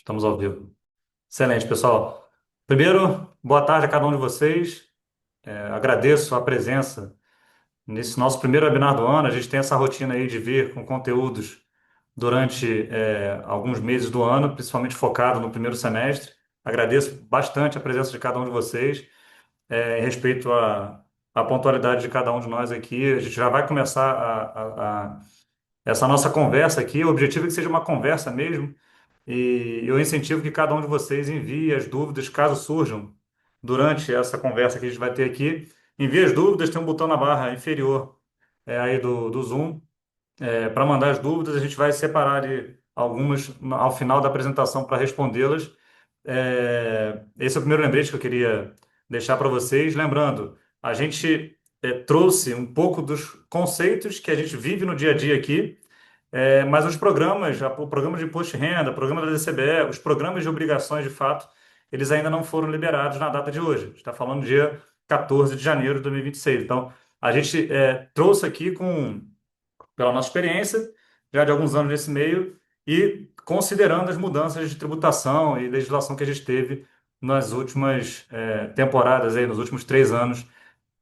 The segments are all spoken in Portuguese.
Estamos ao vivo. Excelente, pessoal. Primeiro, boa tarde a cada um de vocês. Agradeço a presença nesse nosso primeiro webinar do ano. A gente tem essa rotina aí de vir com conteúdos durante alguns meses do ano, principalmente focado no primeiro semestre. Agradeço bastante a presença de cada um de vocês, em respeito à pontualidade de cada um de nós aqui. A gente já vai começar essa nossa conversa aqui. O objetivo é que seja uma conversa mesmo. E eu incentivo que cada um de vocês envie as dúvidas, caso surjam durante essa conversa que a gente vai ter aqui. Envie as dúvidas, tem um botão na barra inferior aí do Zoom. Para mandar as dúvidas, a gente vai separar ali algumas ao final da apresentação para respondê-las. Esse é o primeiro lembrete que eu queria deixar para vocês. Lembrando, a gente trouxe um pouco dos conceitos que a gente vive no dia a dia aqui, mas os programas, o programa de imposto de renda, o programa da DCBE, os programas de obrigações de fato, eles ainda não foram liberados na data de hoje. A gente está falando do dia 14 de janeiro de 2026. Então, a gente trouxe aqui pela nossa experiência, já de alguns anos nesse meio, e considerando as mudanças de tributação e legislação que a gente teve nas últimas temporadas, aí, nos últimos 3 anos,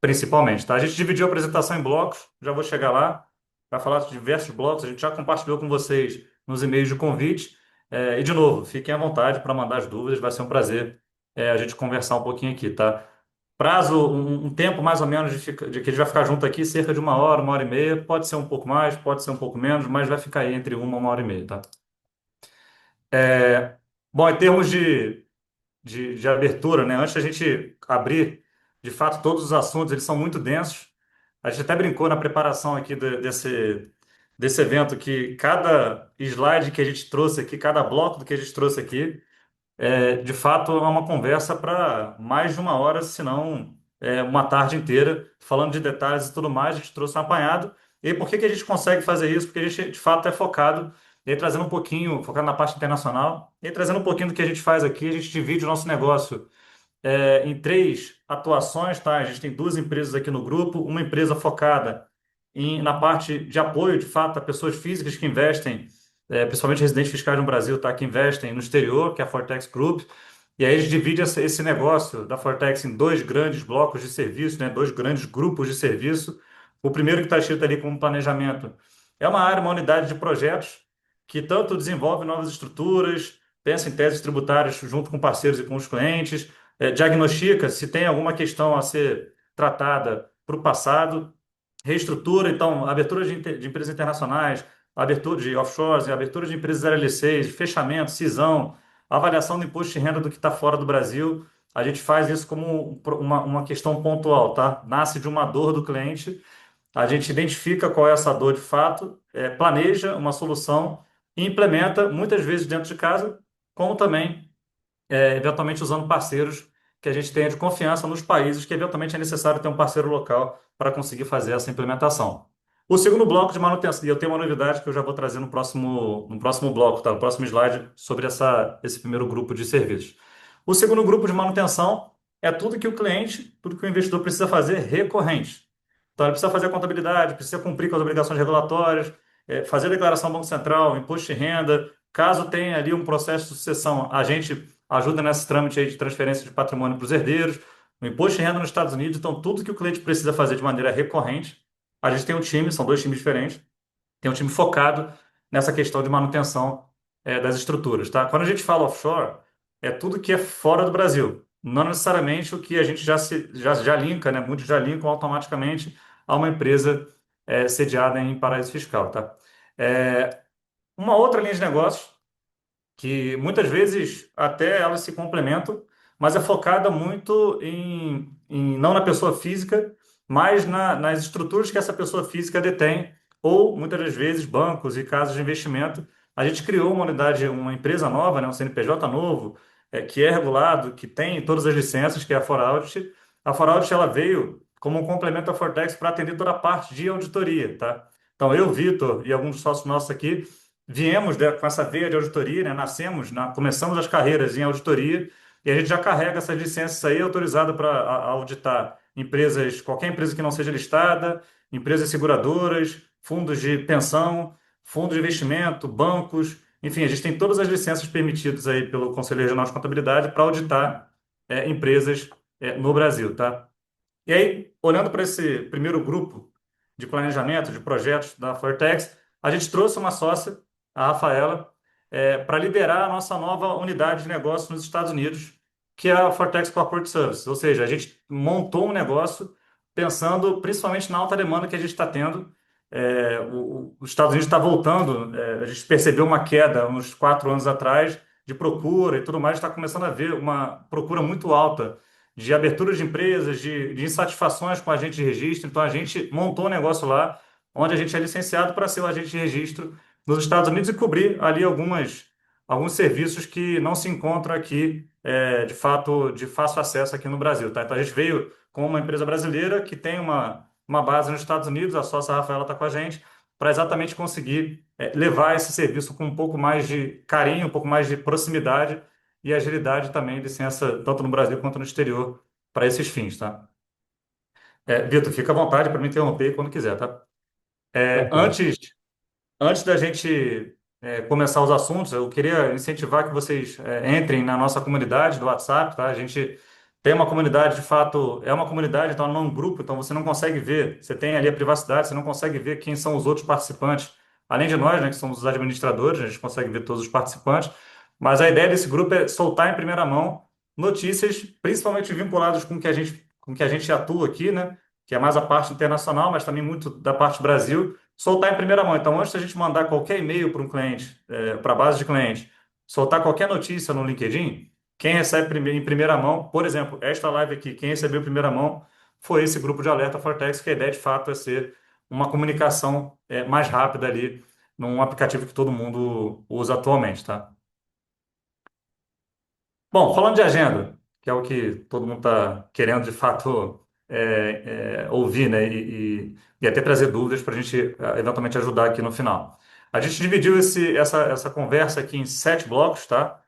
principalmente, tá? A gente dividiu a apresentação em blocos, já vou chegar lá, para falar de diversos blocos, a gente já compartilhou com vocês nos e-mails de convite, e de novo, fiquem à vontade para mandar as dúvidas, vai ser um prazer a gente conversar um pouquinho aqui, tá? Prazo, um tempo mais ou menos de que a gente vai ficar junto aqui, cerca de uma hora e meia, pode ser um pouco mais, pode ser um pouco menos, mas vai ficar aí entre uma hora e meia, tá? É, Bom, em termos de abertura, né? Antes da gente abrir, de fato, todos os assuntos, eles são muito densos. A gente até brincou na preparação aqui desse evento que cada slide que a gente trouxe aqui, cada bloco do que a gente trouxe aqui, de fato, é uma conversa para mais de uma hora, se não uma tarde inteira, falando de detalhes e tudo mais. A gente trouxe um apanhado. E aí, por que que a gente consegue fazer isso? Porque a gente, de fato, é focado, e aí, trazendo um pouquinho, focado na parte internacional, e aí, trazendo um pouquinho do que a gente faz aqui. A gente divide o nosso negócio em três atuações, tá? A gente tem duas empresas aqui no grupo, uma empresa focada na parte de apoio, de fato, a pessoas físicas que investem, principalmente residentes fiscais no Brasil, tá? Que investem no exterior, que é a Fortex Group. E aí a gente divide esse negócio da Fortex em dois grandes blocos de serviço, né? Dois grandes grupos de serviço. O primeiro que está escrito ali como planejamento é uma área, uma unidade de projetos que tanto desenvolve novas estruturas, pensa em teses tributárias junto com parceiros e com os clientes, diagnostica se tem alguma questão a ser tratada para o passado, reestrutura, então, abertura de empresas internacionais, abertura de offshores, abertura de empresas LLCs, fechamento, cisão, avaliação do imposto de renda do que está fora do Brasil. A gente faz isso como uma questão pontual, tá? Nasce de uma dor do cliente, a gente identifica qual é essa dor de fato, planeja uma solução e implementa, muitas vezes dentro de casa, como também eventualmente usando parceiros que a gente tenha de confiança nos países que eventualmente é necessário ter um parceiro local para conseguir fazer essa implementação. O segundo bloco de manutenção, e eu tenho uma novidade que eu já vou trazer no próximo bloco, tá? No próximo slide, sobre esse primeiro grupo de serviços. O segundo grupo de manutenção é tudo que o cliente, tudo que o investidor precisa fazer recorrente. Então, ele precisa fazer a contabilidade, precisa cumprir com as obrigações regulatórias, fazer a declaração ao Banco Central, imposto de renda. Caso tenha ali um processo de sucessão, a gente ajuda nesse trâmite aí de transferência de patrimônio para os herdeiros, o imposto de renda nos Estados Unidos. Então, tudo que o cliente precisa fazer de maneira recorrente, a gente tem um time, são dois times diferentes, tem um time focado nessa questão de manutenção das estruturas, tá? Quando a gente fala offshore, é tudo que é fora do Brasil, não necessariamente o que a gente já linka, né? Muitos já linkam automaticamente a uma empresa sediada em paraíso fiscal, tá? É, uma outra linha de negócios que muitas vezes até elas se complementam, mas é focada muito não na pessoa física, mas nas estruturas que essa pessoa física detém, ou muitas das vezes bancos e casas de investimento. A gente criou uma unidade, uma empresa nova, né, um CNPJ novo, que é regulado, que tem todas as licenças, que é a ForAudit. A ForAudit ela veio como um complemento à Fortex para atender toda a parte de auditoria, tá? Então, eu, Vitor e alguns sócios nossos aqui viemos com essa veia de auditoria, né? Nascemos, começamos as carreiras em auditoria e a gente já carrega essas licenças aí autorizada para auditar empresas, qualquer empresa que não seja listada, empresas seguradoras, fundos de pensão, fundos de investimento, bancos. Enfim, a gente tem todas as licenças permitidas aí pelo Conselho Regional de Contabilidade para auditar empresas no Brasil, tá? E aí, olhando para esse primeiro grupo de planejamento de projetos da Fortex, a gente trouxe uma sócia, a Rafaela, para liderar a nossa nova unidade de negócio nos Estados Unidos, que é a Fortex Corporate Services. Ou seja, a gente montou um negócio pensando principalmente na alta demanda que a gente está tendo. Os Estados Unidos está voltando, a gente percebeu uma queda uns 4 anos atrás de procura e tudo mais, está começando a ver uma procura muito alta de abertura de empresas, de insatisfações com o agente de registro. Então, a gente montou um negócio lá, onde a gente é licenciado para ser o agente de registro nos Estados Unidos e cobrir ali alguns serviços que não se encontram aqui, de fato, de fácil acesso aqui no Brasil, tá? Então, a gente veio com uma empresa brasileira que tem uma base nos Estados Unidos, a sócia Rafaela está com a gente, para exatamente conseguir levar esse serviço com um pouco mais de carinho, um pouco mais de proximidade e agilidade também, licença, tanto no Brasil quanto no exterior, para esses fins, tá? Vitor, fica à vontade para me interromper quando quiser, tá? É, Tranquilo. antes, antes da gente começar os assuntos, eu queria incentivar que vocês entrem na nossa comunidade do WhatsApp, tá? A gente tem uma comunidade, de fato, é uma comunidade, então não é um grupo, então você não consegue ver, você tem ali a privacidade, você não consegue ver quem são os outros participantes, além de nós, né, que somos os administradores, a gente consegue ver todos os participantes, mas a ideia desse grupo é soltar em primeira mão notícias, principalmente vinculadas com que a gente atua aqui, né? Que é mais a parte internacional, mas também muito da parte Brasil soltar em primeira mão. Então, antes da gente mandar qualquer e-mail para um cliente, para a base de cliente, soltar qualquer notícia no LinkedIn, quem recebe em primeira mão, por exemplo, esta live aqui, quem recebeu em primeira mão foi esse grupo de alerta Fortex, que a ideia de fato é ser uma comunicação mais rápida ali num aplicativo que todo mundo usa atualmente, tá? Bom, falando de agenda, que é o que todo mundo está querendo de fato ouvir, né? E até trazer dúvidas para a gente eventualmente ajudar aqui no final. A gente dividiu essa conversa aqui em 7 blocos, tá?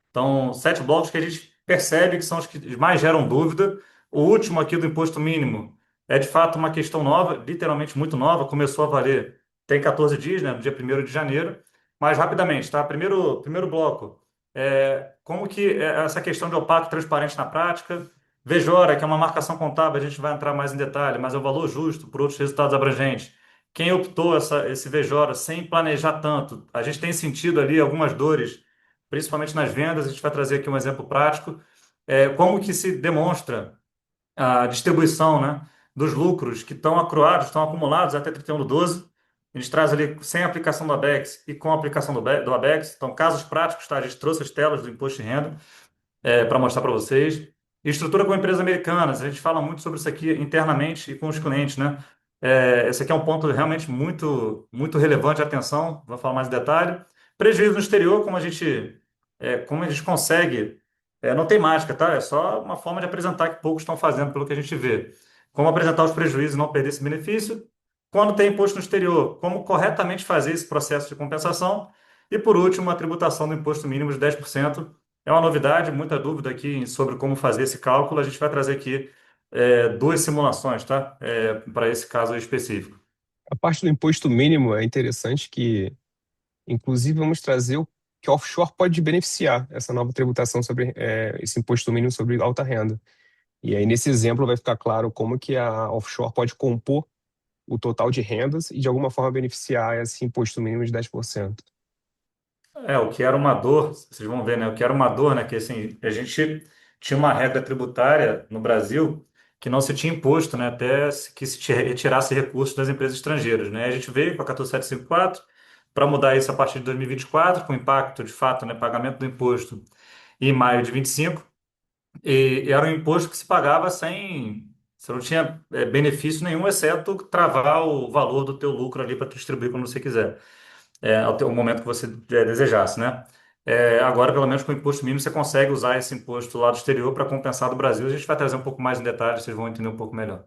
Então, 7 blocos que a gente percebe que são os que mais geram dúvida. O último aqui do imposto mínimo é de fato uma questão nova, literalmente muito nova, começou a valer tem 14 dias, né, no dia 1º de janeiro. Mas rapidamente, tá? Primeiro bloco, como que é essa questão de opaco e transparente na prática. Vejora, que é uma marcação contábil, a gente vai entrar mais em detalhe, mas é o valor justo por outros resultados abrangentes. Quem optou esse Vejora sem planejar tanto, a gente tem sentido ali algumas dores principalmente nas vendas. A gente vai trazer aqui um exemplo prático. Como que se demonstra a distribuição, né, dos lucros que estão acruados, estão acumulados até 31/12. A gente traz ali sem a aplicação do ABEX e com a aplicação do ABEX. Então, casos práticos, tá? A gente trouxe as telas do imposto de renda para mostrar para vocês. E estrutura com empresas americanas, a gente fala muito sobre isso aqui internamente e com os clientes, né? Esse aqui é um ponto realmente muito relevante de atenção, vou falar mais em detalhe. Prejuízo no exterior, como a gente consegue, não tem mágica, tá? É só uma forma de apresentar que poucos estão fazendo pelo que a gente vê. Como apresentar os prejuízos e não perder esse benefício. Quando tem imposto no exterior, como corretamente fazer esse processo de compensação. E por último, a tributação do imposto mínimo de 10%. É uma novidade, muita dúvida aqui sobre como fazer esse cálculo. A gente vai trazer aqui duas simulações, tá? Para esse caso específico. A parte do imposto mínimo é interessante que, inclusive, vamos trazer o que offshore pode beneficiar essa nova tributação sobre esse imposto mínimo sobre alta renda. E aí, nesse exemplo, vai ficar claro como que a offshore pode compor o total de rendas e, de alguma forma, beneficiar esse imposto mínimo de 10%. O que era uma dor, vocês vão ver, né? O que era uma dor, né? Que assim, a gente tinha uma regra tributária no Brasil que não se tinha imposto, né? Que se retirasse recursos das empresas estrangeiras, né? A gente veio com a 14754 para mudar isso a partir de 2024, com impacto, de fato, né? Pagamento do imposto em maio de 25. E era um imposto que se pagava sem. Você não tinha benefício nenhum, exceto travar o valor do teu lucro ali para distribuir como você quiser, ao momento que você desejasse, né? Agora, pelo menos com o imposto mínimo, você consegue usar esse imposto lá do exterior para compensar do Brasil. A gente vai trazer um pouco mais em detalhe, vocês vão entender um pouco melhor.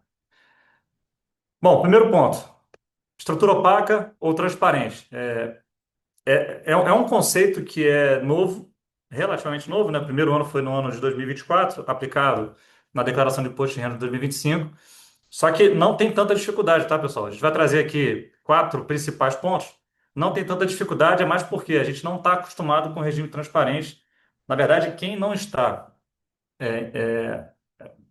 Bom, primeiro ponto: estrutura opaca ou transparente. É um conceito que é novo, relativamente novo, né? O primeiro ano foi no ano de 2024, aplicado na declaração de imposto de renda de 2025. Só que não tem tanta dificuldade, tá, pessoal? A gente vai trazer aqui 4 principais pontos. não tem tanta dificuldade, é mais porque a gente não está acostumado com o regime transparente. Na verdade, quem não está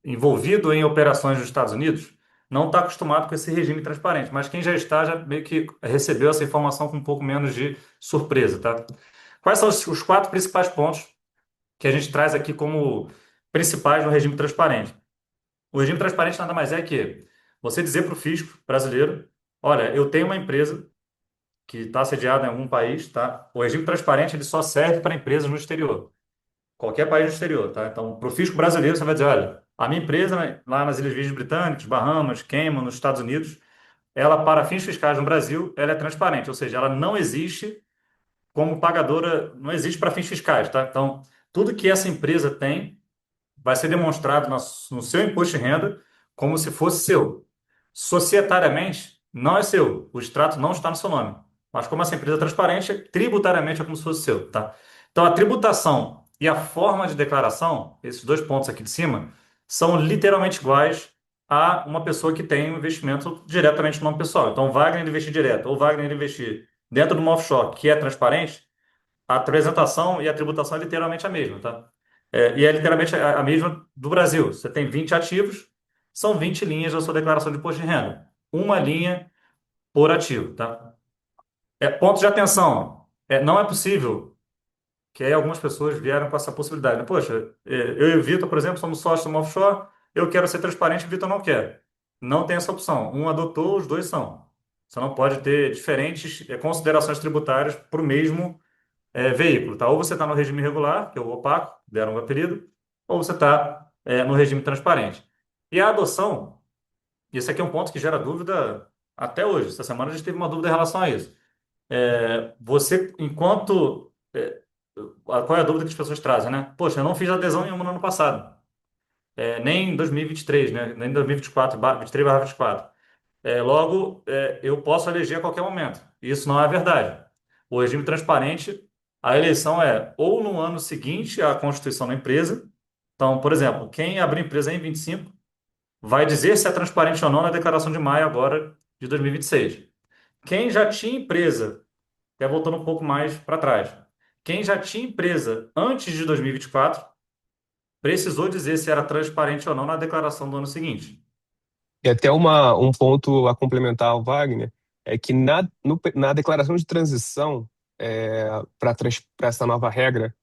envolvido em operações nos Estados Unidos não está acostumado com esse regime transparente, mas quem já está já meio que recebeu essa informação com um pouco menos de surpresa, tá? Quais são os quatro principais pontos que a gente traz aqui como principais no regime transparente? O regime transparente nada mais é que você dizer para o fisco brasileiro: olha, eu tenho uma empresa que está sediada em algum país, tá? O regime transparente ele só serve para empresas no exterior, qualquer país no exterior, tá? Então, para o fisco brasileiro, você vai dizer: olha, a minha empresa né, lá nas Ilhas Virgens Britânicas, Bahamas, Cayman, nos Estados Unidos, ela para fins fiscais no Brasil, ela é transparente, ou seja, ela não existe como pagadora, não existe para fins fiscais, tá? Então, tudo que essa empresa tem vai ser demonstrado no seu imposto de renda como se fosse seu. Societariamente, não é seu. O extrato não está no seu nome. Mas como essa empresa é transparente, tributariamente é como se fosse seu, tá? Então, a tributação e a forma de declaração, esses dois pontos aqui de cima, são literalmente iguais a uma pessoa que tem um investimento diretamente no nome pessoal. Então, Wagner investir direto ou Wagner investir dentro de uma offshore que é transparente, a apresentação e a tributação é literalmente a mesma, tá? E é literalmente a mesma do Brasil. Você tem 20 ativos, são 20 linhas da sua declaração de imposto de renda. Uma linha por ativo, tá? Ponto de atenção. Não é possível que aí algumas pessoas vieram com essa possibilidade, né? Poxa, eu e o Vitor, por exemplo, somos sócios de uma offshore, eu quero ser transparente, o Vitor não quer. Não tem essa opção. Um adotou, os dois são. Você não pode ter diferentes considerações tributárias para o mesmo veículo, tá? Ou você está no regime regular, que é o opaco, deram um apelido, ou você está no regime transparente. E a adoção, isso aqui é um ponto que gera dúvida até hoje. Essa semana a gente teve uma dúvida em relação a isso. Você, enquanto. Qual é a dúvida que as pessoas trazem, né? Poxa, eu não fiz adesão nenhuma no ano passado, nem em 2023, né? Nem em 2024, 23/24. Logo, eu posso eleger a qualquer momento. Isso não é verdade. O regime transparente, a eleição é ou no ano seguinte à constituição da empresa. Então, por exemplo, quem abrir empresa em 25 vai dizer se é transparente ou não na declaração de maio agora de 2026. Quem já tinha empresa, até voltando um pouco mais para trás, quem já tinha empresa antes de 2024 precisou dizer se era transparente ou não na declaração do ano seguinte. E até um ponto a complementar ao Wagner é que na declaração de transição para essa nova regra,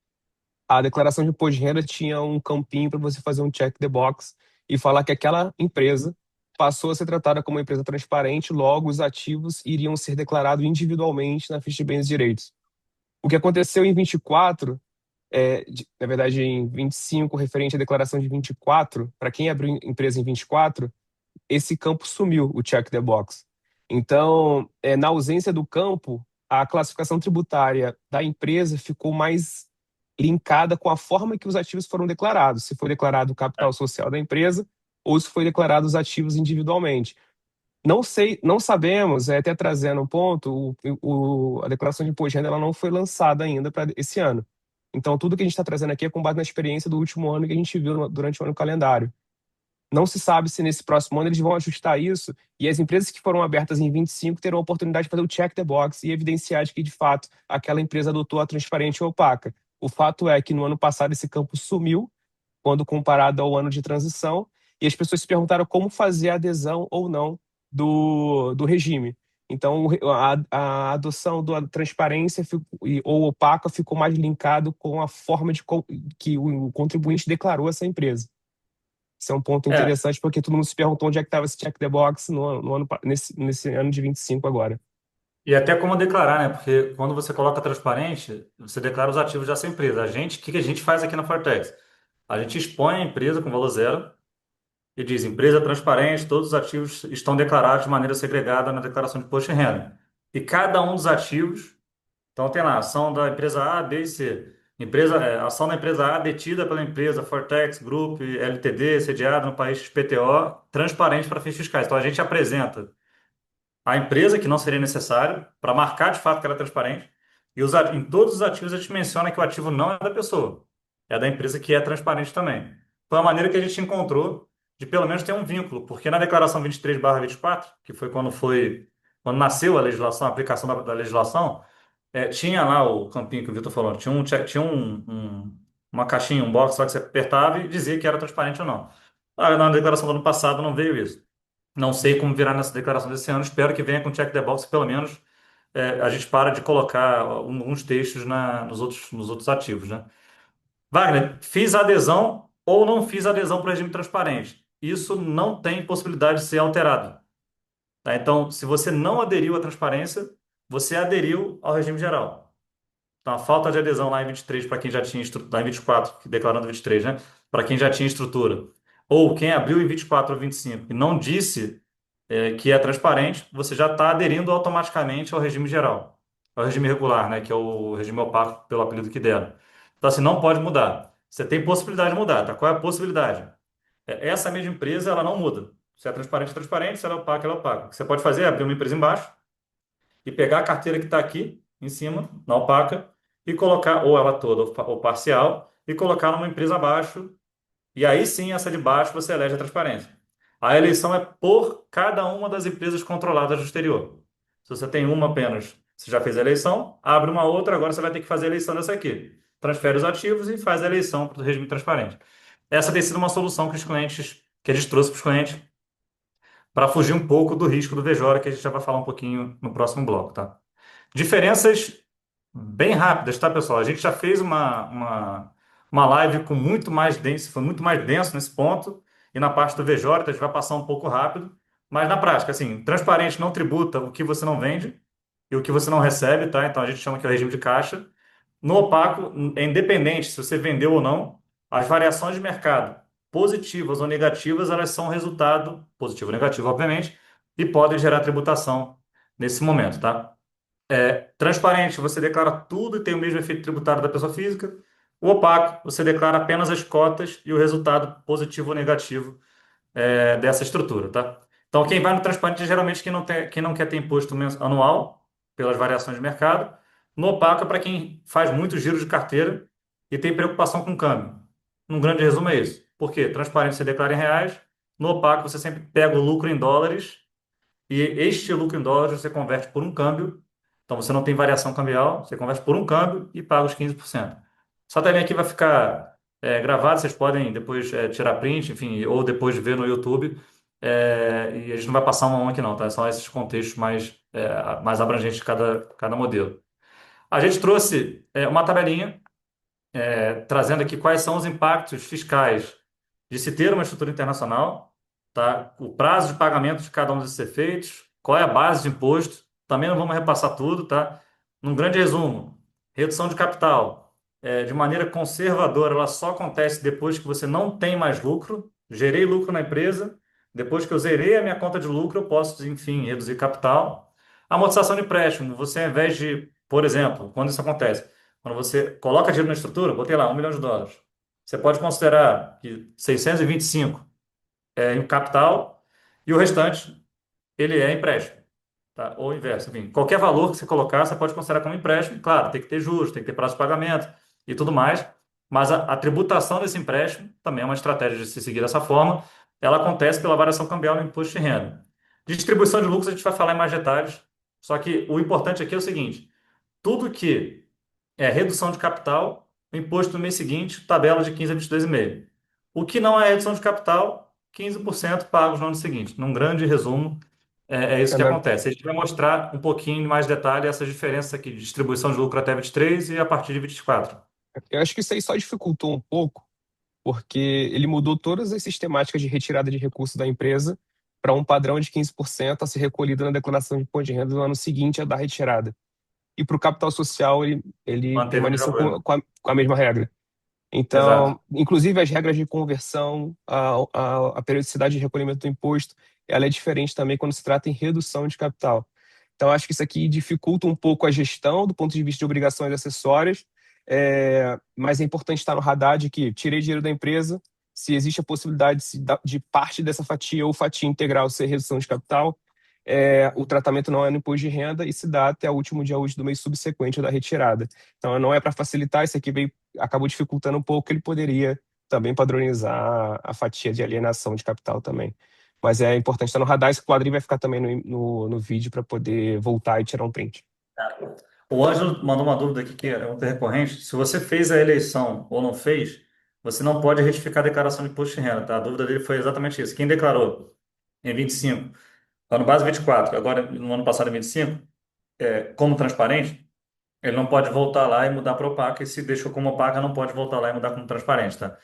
a declaração de imposto de renda tinha um campinho para você fazer um check the box e falar que aquela empresa passou a ser tratada como uma empresa transparente, logo os ativos iriam ser declarados individualmente na ficha de bens e direitos. O que aconteceu em 24, na verdade em 25, referente à declaração de 24, para quem abriu empresa em 24, esse campo sumiu, o check the box. Então, na ausência do campo, a classificação tributária da empresa ficou mais linkada com a forma que os ativos foram declarados, se foi declarado o capital social da empresa ou se foi declarado os ativos individualmente. Não sei, não sabemos, até trazendo um ponto, a declaração de imposto de renda ela não foi lançada ainda para esse ano. Então, tudo que a gente está trazendo aqui é com base na experiência do último ano que a gente viu durante o ano calendário. Não se sabe se nesse próximo ano eles vão ajustar isso e as empresas que foram abertas em 25 terão a oportunidade de fazer o check the box e evidenciar de que, de fato, aquela empresa adotou a transparente ou opaca. O fato é que no ano passado esse campo sumiu, quando comparado ao ano de transição, e as pessoas se perguntaram como fazer a adesão ou não do regime. Então, a adoção da transparência ou opaca ficou mais linkado com a forma que o contribuinte declarou essa empresa. Isso é um ponto É, interessante porque todo mundo se perguntou onde é que estava esse check the box no ano, nesse ano de 25 agora. e até como declarar, né? Porque quando você coloca transparente, você declara os ativos dessa empresa. O que que a gente faz aqui na Fortex? A gente expõe a empresa com valor zero e diz: empresa transparente, todos os ativos estão declarados de maneira segregada na declaração de imposto de renda. E cada um dos ativos, então tem lá, ação da empresa A, B e C. Ação da empresa A detida pela empresa Fortex Group Ltd, sediada no país XPTO, transparente para fins fiscais. Então a gente apresenta a empresa, que não seria necessário, para marcar de fato que ela é transparente. E em todos os ativos a gente menciona que o ativo não é da pessoa, é da empresa que é transparente também. Foi a maneira que a gente encontrou de pelo menos ter um vínculo, porque na declaração 23/24, que foi quando foi quando nasceu a legislação, a aplicação da legislação, tinha lá o campinho que o Vitor falou, uma caixinha, um box lá que você apertava e dizia que era transparente ou não. Na declaração do ano passado não veio isso. Não sei como virá nessa declaração desse ano, espero que venha com check the box, pelo menos a gente para de colocar alguns textos nos outros ativos, né? Wagner, fiz adesão ou não fiz adesão para o regime transparente. Isso não tem possibilidade de ser alterado. Tá? Então, se você não aderiu à transparência, você aderiu ao regime geral. Então, a falta de adesão lá em 23 para quem já tinha estrutura, lá em 24, declarando 23, né? Para quem já tinha estrutura. Ou quem abriu em 24 ou 25 e não disse que é transparente, você já está aderindo automaticamente ao regime geral, ao regime regular, né? Que é o regime opaco pelo apelido que deram. Então, assim, não pode mudar. Você tem possibilidade de mudar, tá? Qual é a possibilidade? Essa mesma empresa, ela não muda. Se é transparente, se ela é opaca, ela é opaca. O que você pode fazer é abrir uma empresa embaixo e pegar a carteira que está aqui em cima, na opaca, e colocar, ou ela toda, ou parcial, e colocar numa empresa abaixo, e aí sim, essa de baixo, você elege a transparência. A eleição é por cada uma das empresas controladas do exterior. Se você tem uma apenas, você já fez a eleição, abre uma outra, agora você vai ter que fazer a eleição dessa aqui. Transfere os ativos e faz a eleição para o regime transparente. Essa tem sido uma solução que a gente trouxe para os clientes, para fugir um pouco do risco do VJORA, que a gente já vai falar um pouquinho no próximo bloco, tá? Diferenças bem rápidas, tá, pessoal? A gente já fez uma live com muito mais denso, foi muito mais denso nesse ponto, e na parte do VJ, a gente vai passar um pouco rápido, mas na prática, assim, transparente não tributa o que você não vende e o que você não recebe, tá? Então a gente chama que é o regime de caixa. No opaco, é independente se você vendeu ou não, as variações de mercado, positivas ou negativas, elas são resultado, positivo ou negativo, obviamente, e podem gerar tributação nesse momento, tá? Transparente, você declara tudo e tem o mesmo efeito tributário da pessoa física. O opaco, você declara apenas as cotas e o resultado positivo ou negativo dessa estrutura, tá? Então, quem vai no transparente é geralmente quem não quer ter imposto anual pelas variações de mercado. No opaco é para quem faz muito giro de carteira e tem preocupação com o câmbio. Num grande resumo é isso. Por quê? Transparente você declara em reais, no opaco você sempre pega o lucro em dólares e este lucro em dólares você converte por um câmbio. Então você não tem variação cambial, você converte por um câmbio e paga os 15%. Só também aqui vai ficar gravado, vocês podem depois tirar print, enfim, ou depois ver no YouTube. E a gente não vai passar um a um aqui não, tá? São esses contextos mais abrangentes de cada modelo. A gente trouxe uma tabelinha trazendo aqui quais são os impactos fiscais de se ter uma estrutura internacional, tá? O prazo de pagamento de cada um desses efeitos, qual é a base de imposto, também não vamos repassar tudo, tá? Num grande resumo, redução de capital, de maneira conservadora, ela só acontece depois que você não tem mais lucro, gerei lucro na empresa, depois que eu zerei a minha conta de lucro, eu posso, enfim, reduzir capital. Amortização de empréstimo, você ao invés de, por exemplo, quando isso acontece, quando você coloca dinheiro na estrutura, botei lá US$ 1 milhão, você pode considerar que 625 é em capital e o restante ele é empréstimo, tá? Ou inverso, enfim, qualquer valor que você colocar, você pode considerar como empréstimo. Claro, tem que ter juros, tem que ter prazo de pagamento e tudo mais, mas a tributação desse empréstimo também é uma estratégia de se seguir dessa forma. Ela acontece pela variação cambial no imposto de renda. Distribuição de lucros a gente vai falar em mais detalhes, só que o importante aqui é o seguinte: tudo que redução de capital, o imposto no mês seguinte, tabela de 15 a 22,5. O que não é redução de capital, 15% pagos no ano seguinte. Num grande resumo, é isso É, que acontece. A gente vai mostrar um pouquinho mais detalhe essas diferenças aqui de distribuição de lucro até 23 e a partir de 24. eu acho que isso aí só dificultou um pouco, porque ele mudou todas as sistemáticas de retirada de recursos da empresa para um padrão de 15% a ser recolhido na declaração de imposto de renda no ano seguinte à da retirada. E para o capital social, ele Manteve o mesmo permaneceu coisa. com a mesma regra. Então, Exato. inclusive as regras de conversão, a periodicidade de recolhimento do imposto, ela é diferente também quando se trata em redução de capital. Então, acho que isso aqui dificulta um pouco a gestão do ponto de vista de obrigações acessórias, mas é importante estar no radar de que tirei dinheiro da empresa, se existe a possibilidade de parte dessa fatia ou fatia integral ser redução de capital, o tratamento não é no imposto de renda e se dá até o último dia útil do mês subsequente da retirada. Então, não é para facilitar, isso aqui acabou dificultando um pouco, ele poderia também padronizar a fatia de alienação de capital também. Mas é importante estar no radar, esse quadrinho vai ficar também no vídeo para poder voltar e tirar um print. O Ângelo mandou uma dúvida aqui que é muito recorrente. Se você fez a eleição ou não fez, você não pode retificar a declaração de imposto de renda, tá? A dúvida dele foi exatamente isso. Quem declarou em 25, ano base 24, agora no ano passado em 25, como transparente, ele não pode voltar lá e mudar para opaca, e se deixou como opaca, não pode voltar lá e mudar como transparente, tá?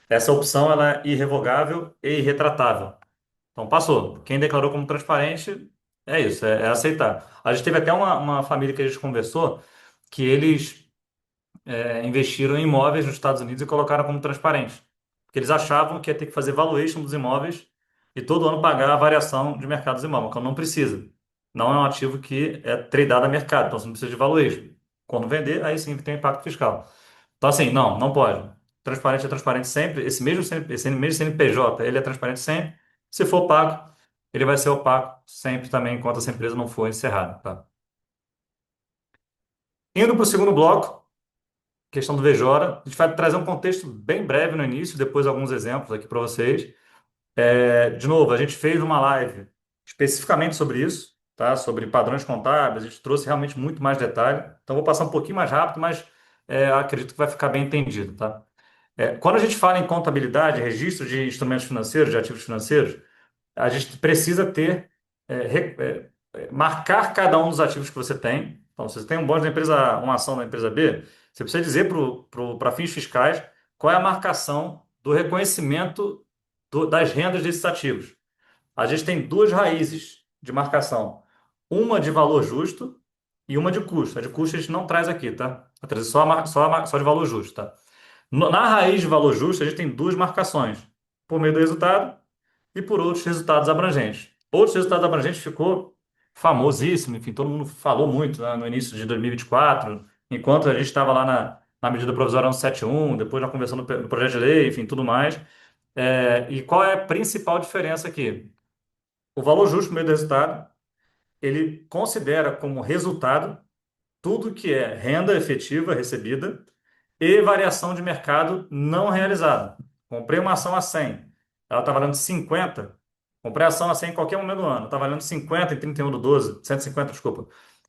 Essa opção ela é irrevogável e irretratável. Então, passou. Quem declarou como transparente, é isso, é aceitar. A gente teve até uma família que a gente conversou que eles investiram em imóveis nos Estados Unidos e colocaram como transparente. Porque eles achavam que ia ter que fazer valuation dos imóveis e todo ano pagar a variação de mercado dos imóveis, então não precisa. Não é um ativo que é tradeado a mercado, então você não precisa de valuation. Quando vender, aí sim que tem impacto fiscal. Então, assim, não pode. Transparente é transparente sempre. Esse mesmo CNPJ, ele é transparente sempre. Se for opaco, ele vai ser opaco sempre também, enquanto essa empresa não for encerrada, tá? Indo para o segundo bloco, questão do Vejora. A gente vai trazer um contexto bem breve no início, depois alguns exemplos aqui para vocês. De novo, a gente fez uma live especificamente sobre isso, tá? Sobre padrões contábeis, a gente trouxe realmente muito mais detalhe. Então, vou passar um pouquinho mais rápido, mas acredito que vai ficar bem entendido, tá? Quando a gente fala em contabilidade, registro de instrumentos financeiros, de ativos financeiros, a gente precisa ter, marcar cada um dos ativos que você tem. Então, se você tem um bônus da empresa A, uma ação da empresa B, você precisa dizer para fins fiscais qual é a marcação do reconhecimento das rendas desses ativos. A gente tem duas raízes de marcação, uma de valor justo e uma de custo. A de custo a gente não traz aqui, tá? Vai trazer só de valor justo, tá? Na raiz de valor justo, a gente tem duas marcações, por meio do resultado e por outros resultados abrangentes. Outros resultados abrangentes ficou famosíssimo, enfim, todo mundo falou muito, né, no início de 2024, enquanto a gente estava lá na medida provisória 171, depois na conversão do projeto de lei, enfim, tudo mais. E qual é a principal diferença aqui? O valor justo por meio do resultado, ele considera como resultado tudo que é renda efetiva recebida e variação de mercado não realizada. Comprei uma ação a 100, ela está valendo 50. Comprei a ação a 100 em qualquer momento do ano, está valendo 50 em 31 do 12, 150, desculpa,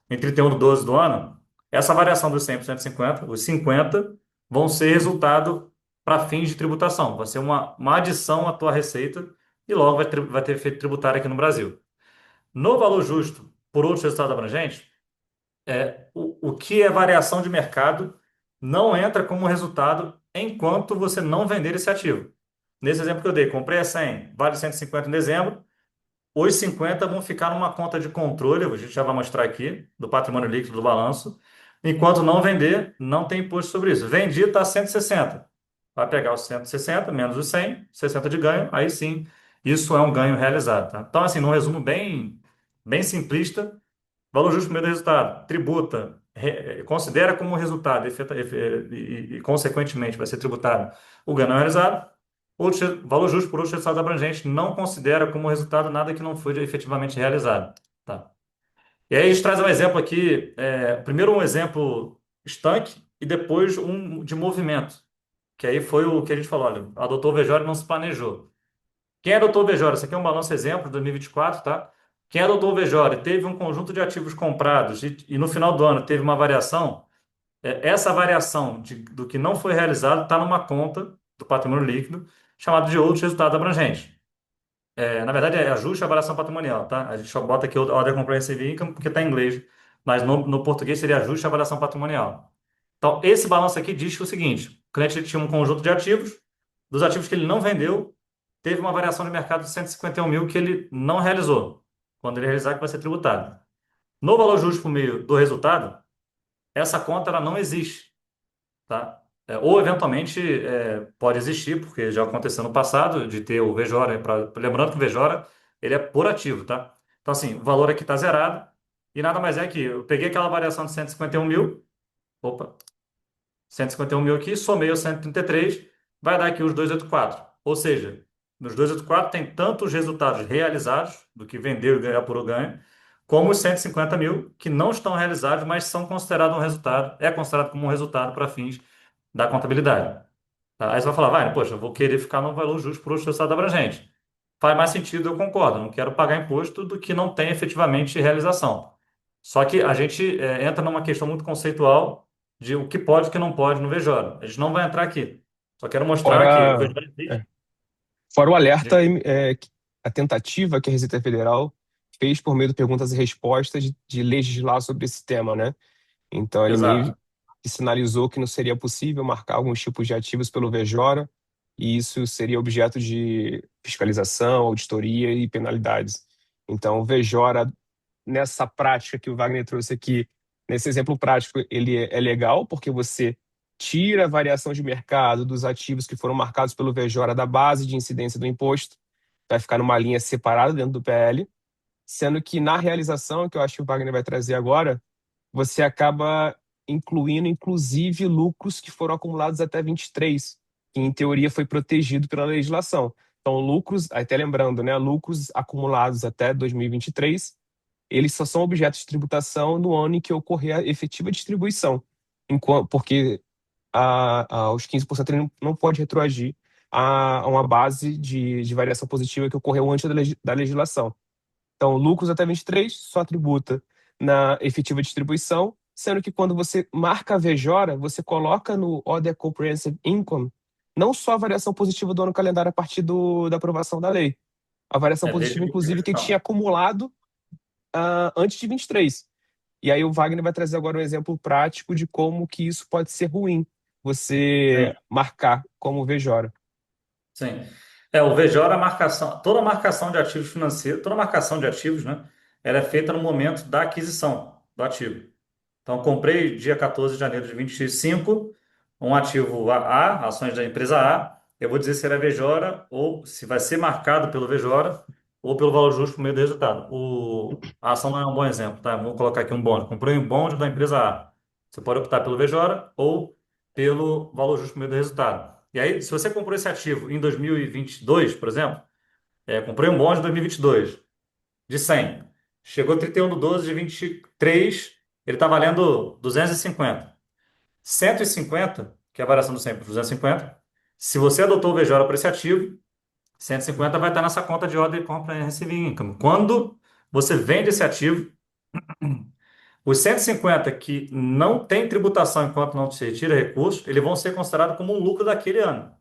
em 31 do 12 do ano. Essa variação dos 100 para 150, os 50 vão ser resultado para fins de tributação. Vai ser uma adição à tua receita e logo vai ter efeito tributário aqui no Brasil. No valor justo, por outros resultados abrangentes, o que é variação de mercado não entra como resultado enquanto você não vender esse ativo. Nesse exemplo que eu dei, comprei a 100, vale 150 em dezembro, os 50 vão ficar numa conta de controle, a gente já vai mostrar aqui, do patrimônio líquido do balanço. Enquanto não vender, não tem imposto sobre isso. Vendi, está 160. Vai pegar os 160 menos os 100, 60 de ganho, aí sim, isso é um ganho realizado. Tá? Então, assim, num resumo bem simplista, valor justo primeiro resultado, tributa, considera como resultado consequentemente, vai ser tributado o ganho não realizado. Valor justo por outros resultados abrangentes não considera como resultado nada que não foi efetivamente realizado. Tá? E aí a gente traz um exemplo aqui, primeiro um exemplo estanque e depois um de movimento, que aí foi o que a gente falou, olha, adotou o VJ e não se planejou. Quem adotou o VJOR? Esse aqui é um balanço exemplo de 2024, tá? Quem adotou o VJOR e teve um conjunto de ativos comprados e no final do ano teve uma variação, essa variação do que não foi realizado está numa conta do patrimônio líquido chamada de outros resultados abrangentes. Na verdade, é ajuste à variação patrimonial, tá? A gente só bota aqui o Other Comprehensive Income porque está em inglês, mas no português seria ajuste à variação patrimonial. Então, esse balanço aqui diz que o seguinte: o cliente tinha um conjunto de ativos, dos ativos que ele não vendeu, teve uma variação de mercado de 151 mil que ele não realizou. Quando ele realizar, que vai ser tributado. No valor justo por meio do resultado, essa conta ela não existe, tá? Ou eventualmente pode existir, porque já aconteceu no passado, de ter o VJORA, lembrando que o VJORA ele é por ativo, tá? Então, assim, o valor aqui está zerado, e nada mais é que eu peguei aquela variação de 151 mil, opa, 151 mil aqui, somei os 133, vai dar aqui os 284. Ou seja, nos 284 tem tanto os resultados realizados, do que vendeu e ganhar por ganho, como os 150 mil que não estão realizados, mas são considerados um resultado, é considerado como um resultado para fins da contabilidade. Tá? Aí você vai falar, vai, poxa, eu vou querer ficar no valor justo por outro resultado abrangente. faz mais sentido, eu concordo. Não quero pagar imposto do que não tem efetivamente realização. Só que a gente entra numa questão muito conceitual de o que pode e o que não pode no VJ. A gente não vai entrar aqui. Só quero mostrar que o Fora, VJ é, existe. fora o alerta, De- a tentativa que a Receita Federal fez por meio de perguntas e respostas de legislar sobre esse tema, né? Então, ele meio Exato. que sinalizou que não seria possível marcar alguns tipos de ativos pelo VJORA, e isso seria objeto de fiscalização, auditoria e penalidades. Então, o VJORA, nessa prática que o Wagner trouxe aqui, nesse exemplo prático, ele é legal, porque você tira a variação de mercado dos ativos que foram marcados pelo VJORA da base de incidência do imposto, vai ficar numa linha separada dentro do PL, sendo que na realização, que eu acho que o Wagner vai trazer agora, você acaba incluindo, inclusive, lucros que foram acumulados até 23, que em teoria foi protegido pela legislação. Então, lucros, até lembrando, né, lucros acumulados até 2023, eles só são objetos de tributação no ano em que ocorrer a efetiva distribuição, porque os 15% ele não pode retroagir a uma base de variação positiva que ocorreu antes da legislação. Então, lucros até 23 só tributa na efetiva distribuição, sendo que quando você marca a VJORA, você coloca no Other Comprehensive Income não só a variação positiva do ano calendário a partir da aprovação da lei, a variação Desde positiva, inclusive, que tinha 2021. acumulado antes de 23. E aí o Wagner vai trazer agora um exemplo prático de como que isso pode ser ruim, você Sim. marcar como VJORA. Sim. O VJOR, a marcação, toda marcação de ativos financeiros, toda marcação de ativos, né, ela é feita no momento da aquisição do ativo. Então, comprei dia 14 de janeiro de 25 um ativo ações da empresa A. Eu vou dizer se ele é VJORA ou se vai ser marcado pelo VJORA ou pelo valor justo por meio do resultado. A ação não é um bom exemplo, tá? Vou colocar aqui um bonde. Comprei um bonde da empresa A. Você pode optar pelo VJORA ou pelo valor justo por meio do resultado. E aí, se você comprou esse ativo em 2022, por exemplo, comprei um bonde em 2022 de 100. Chegou 31 de 12 de 23, ele está valendo 250. 150, que é a variação do 100 por 250, se você adotou o VJORA para esse ativo, 150 vai estar nessa conta de ordem de compra e receiving income. Quando você vende esse ativo, os 150 que não tem tributação enquanto não se retira recurso, eles vão ser considerados como um lucro daquele ano.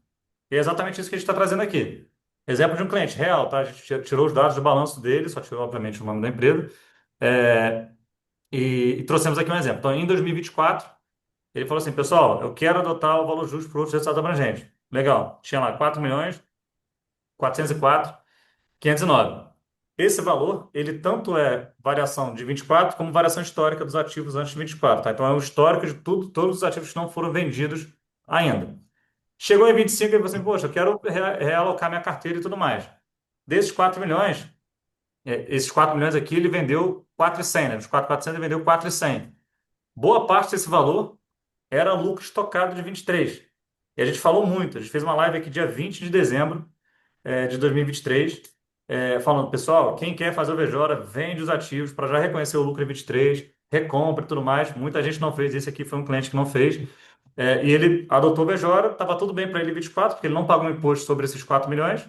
E é exatamente isso que a gente está trazendo aqui. Exemplo de um cliente real, tá? A gente tirou os dados do balanço dele, só tirou, obviamente, o nome da empresa, é, e trouxemos aqui um exemplo. Então, em 2024, ele falou assim, pessoal, eu quero adotar o valor justo para outros resultados abrangentes. Legal. Tinha lá 4.404.509. Esse valor, ele tanto é variação de 24 como variação histórica dos ativos antes de 24, tá? Então, é o histórico de tudo, todos os ativos que não foram vendidos ainda. Chegou em 25 e ele falou assim, poxa, eu quero realocar minha carteira e tudo mais. Desses 4 milhões, esses 4 milhões aqui, ele vendeu 4.100, né? Dos 4.400 ele vendeu 4.100. Boa parte desse valor era lucro estocado de 23. E a gente falou muito, a gente fez uma live aqui dia 20 de dezembro de 2023, falando, pessoal, quem quer fazer o VJORA, vende os ativos para já reconhecer o lucro em 23, recompra e tudo mais. Muita gente não fez, esse aqui foi um cliente que não fez. E ele adotou o VJORA, estava tudo bem para ele em 24, porque ele não pagou um imposto sobre esses 4 milhões.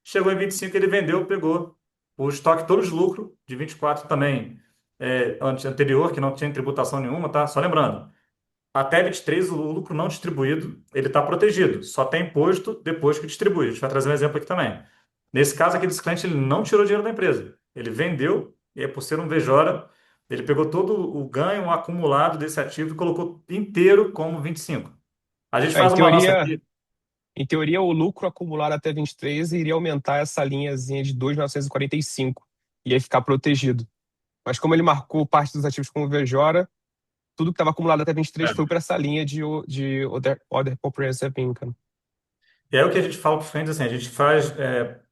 Chegou em 25, ele vendeu, pegou o estoque todo de lucro de 24 também, anterior, que não tinha tributação nenhuma, tá? Só lembrando, até 23 o lucro não distribuído, ele está protegido. Só tem imposto depois que distribui. A gente vai trazer um exemplo aqui também. Nesse caso aqui desse cliente, ele não tirou dinheiro da empresa. Ele vendeu, e aí, por ser um VJORA, ele pegou todo o ganho acumulado desse ativo e colocou inteiro como 25. A gente É, em faz um balanço teoria, aqui. Em teoria, o lucro acumulado até 23 iria aumentar essa linhazinha de 2.945 e ia ficar protegido. Mas como ele marcou parte dos ativos como VJORA, tudo que estava acumulado até 23 foi para essa linha de other Comprehensive Income. E é o que a gente fala para os clientes, assim, a gente faz,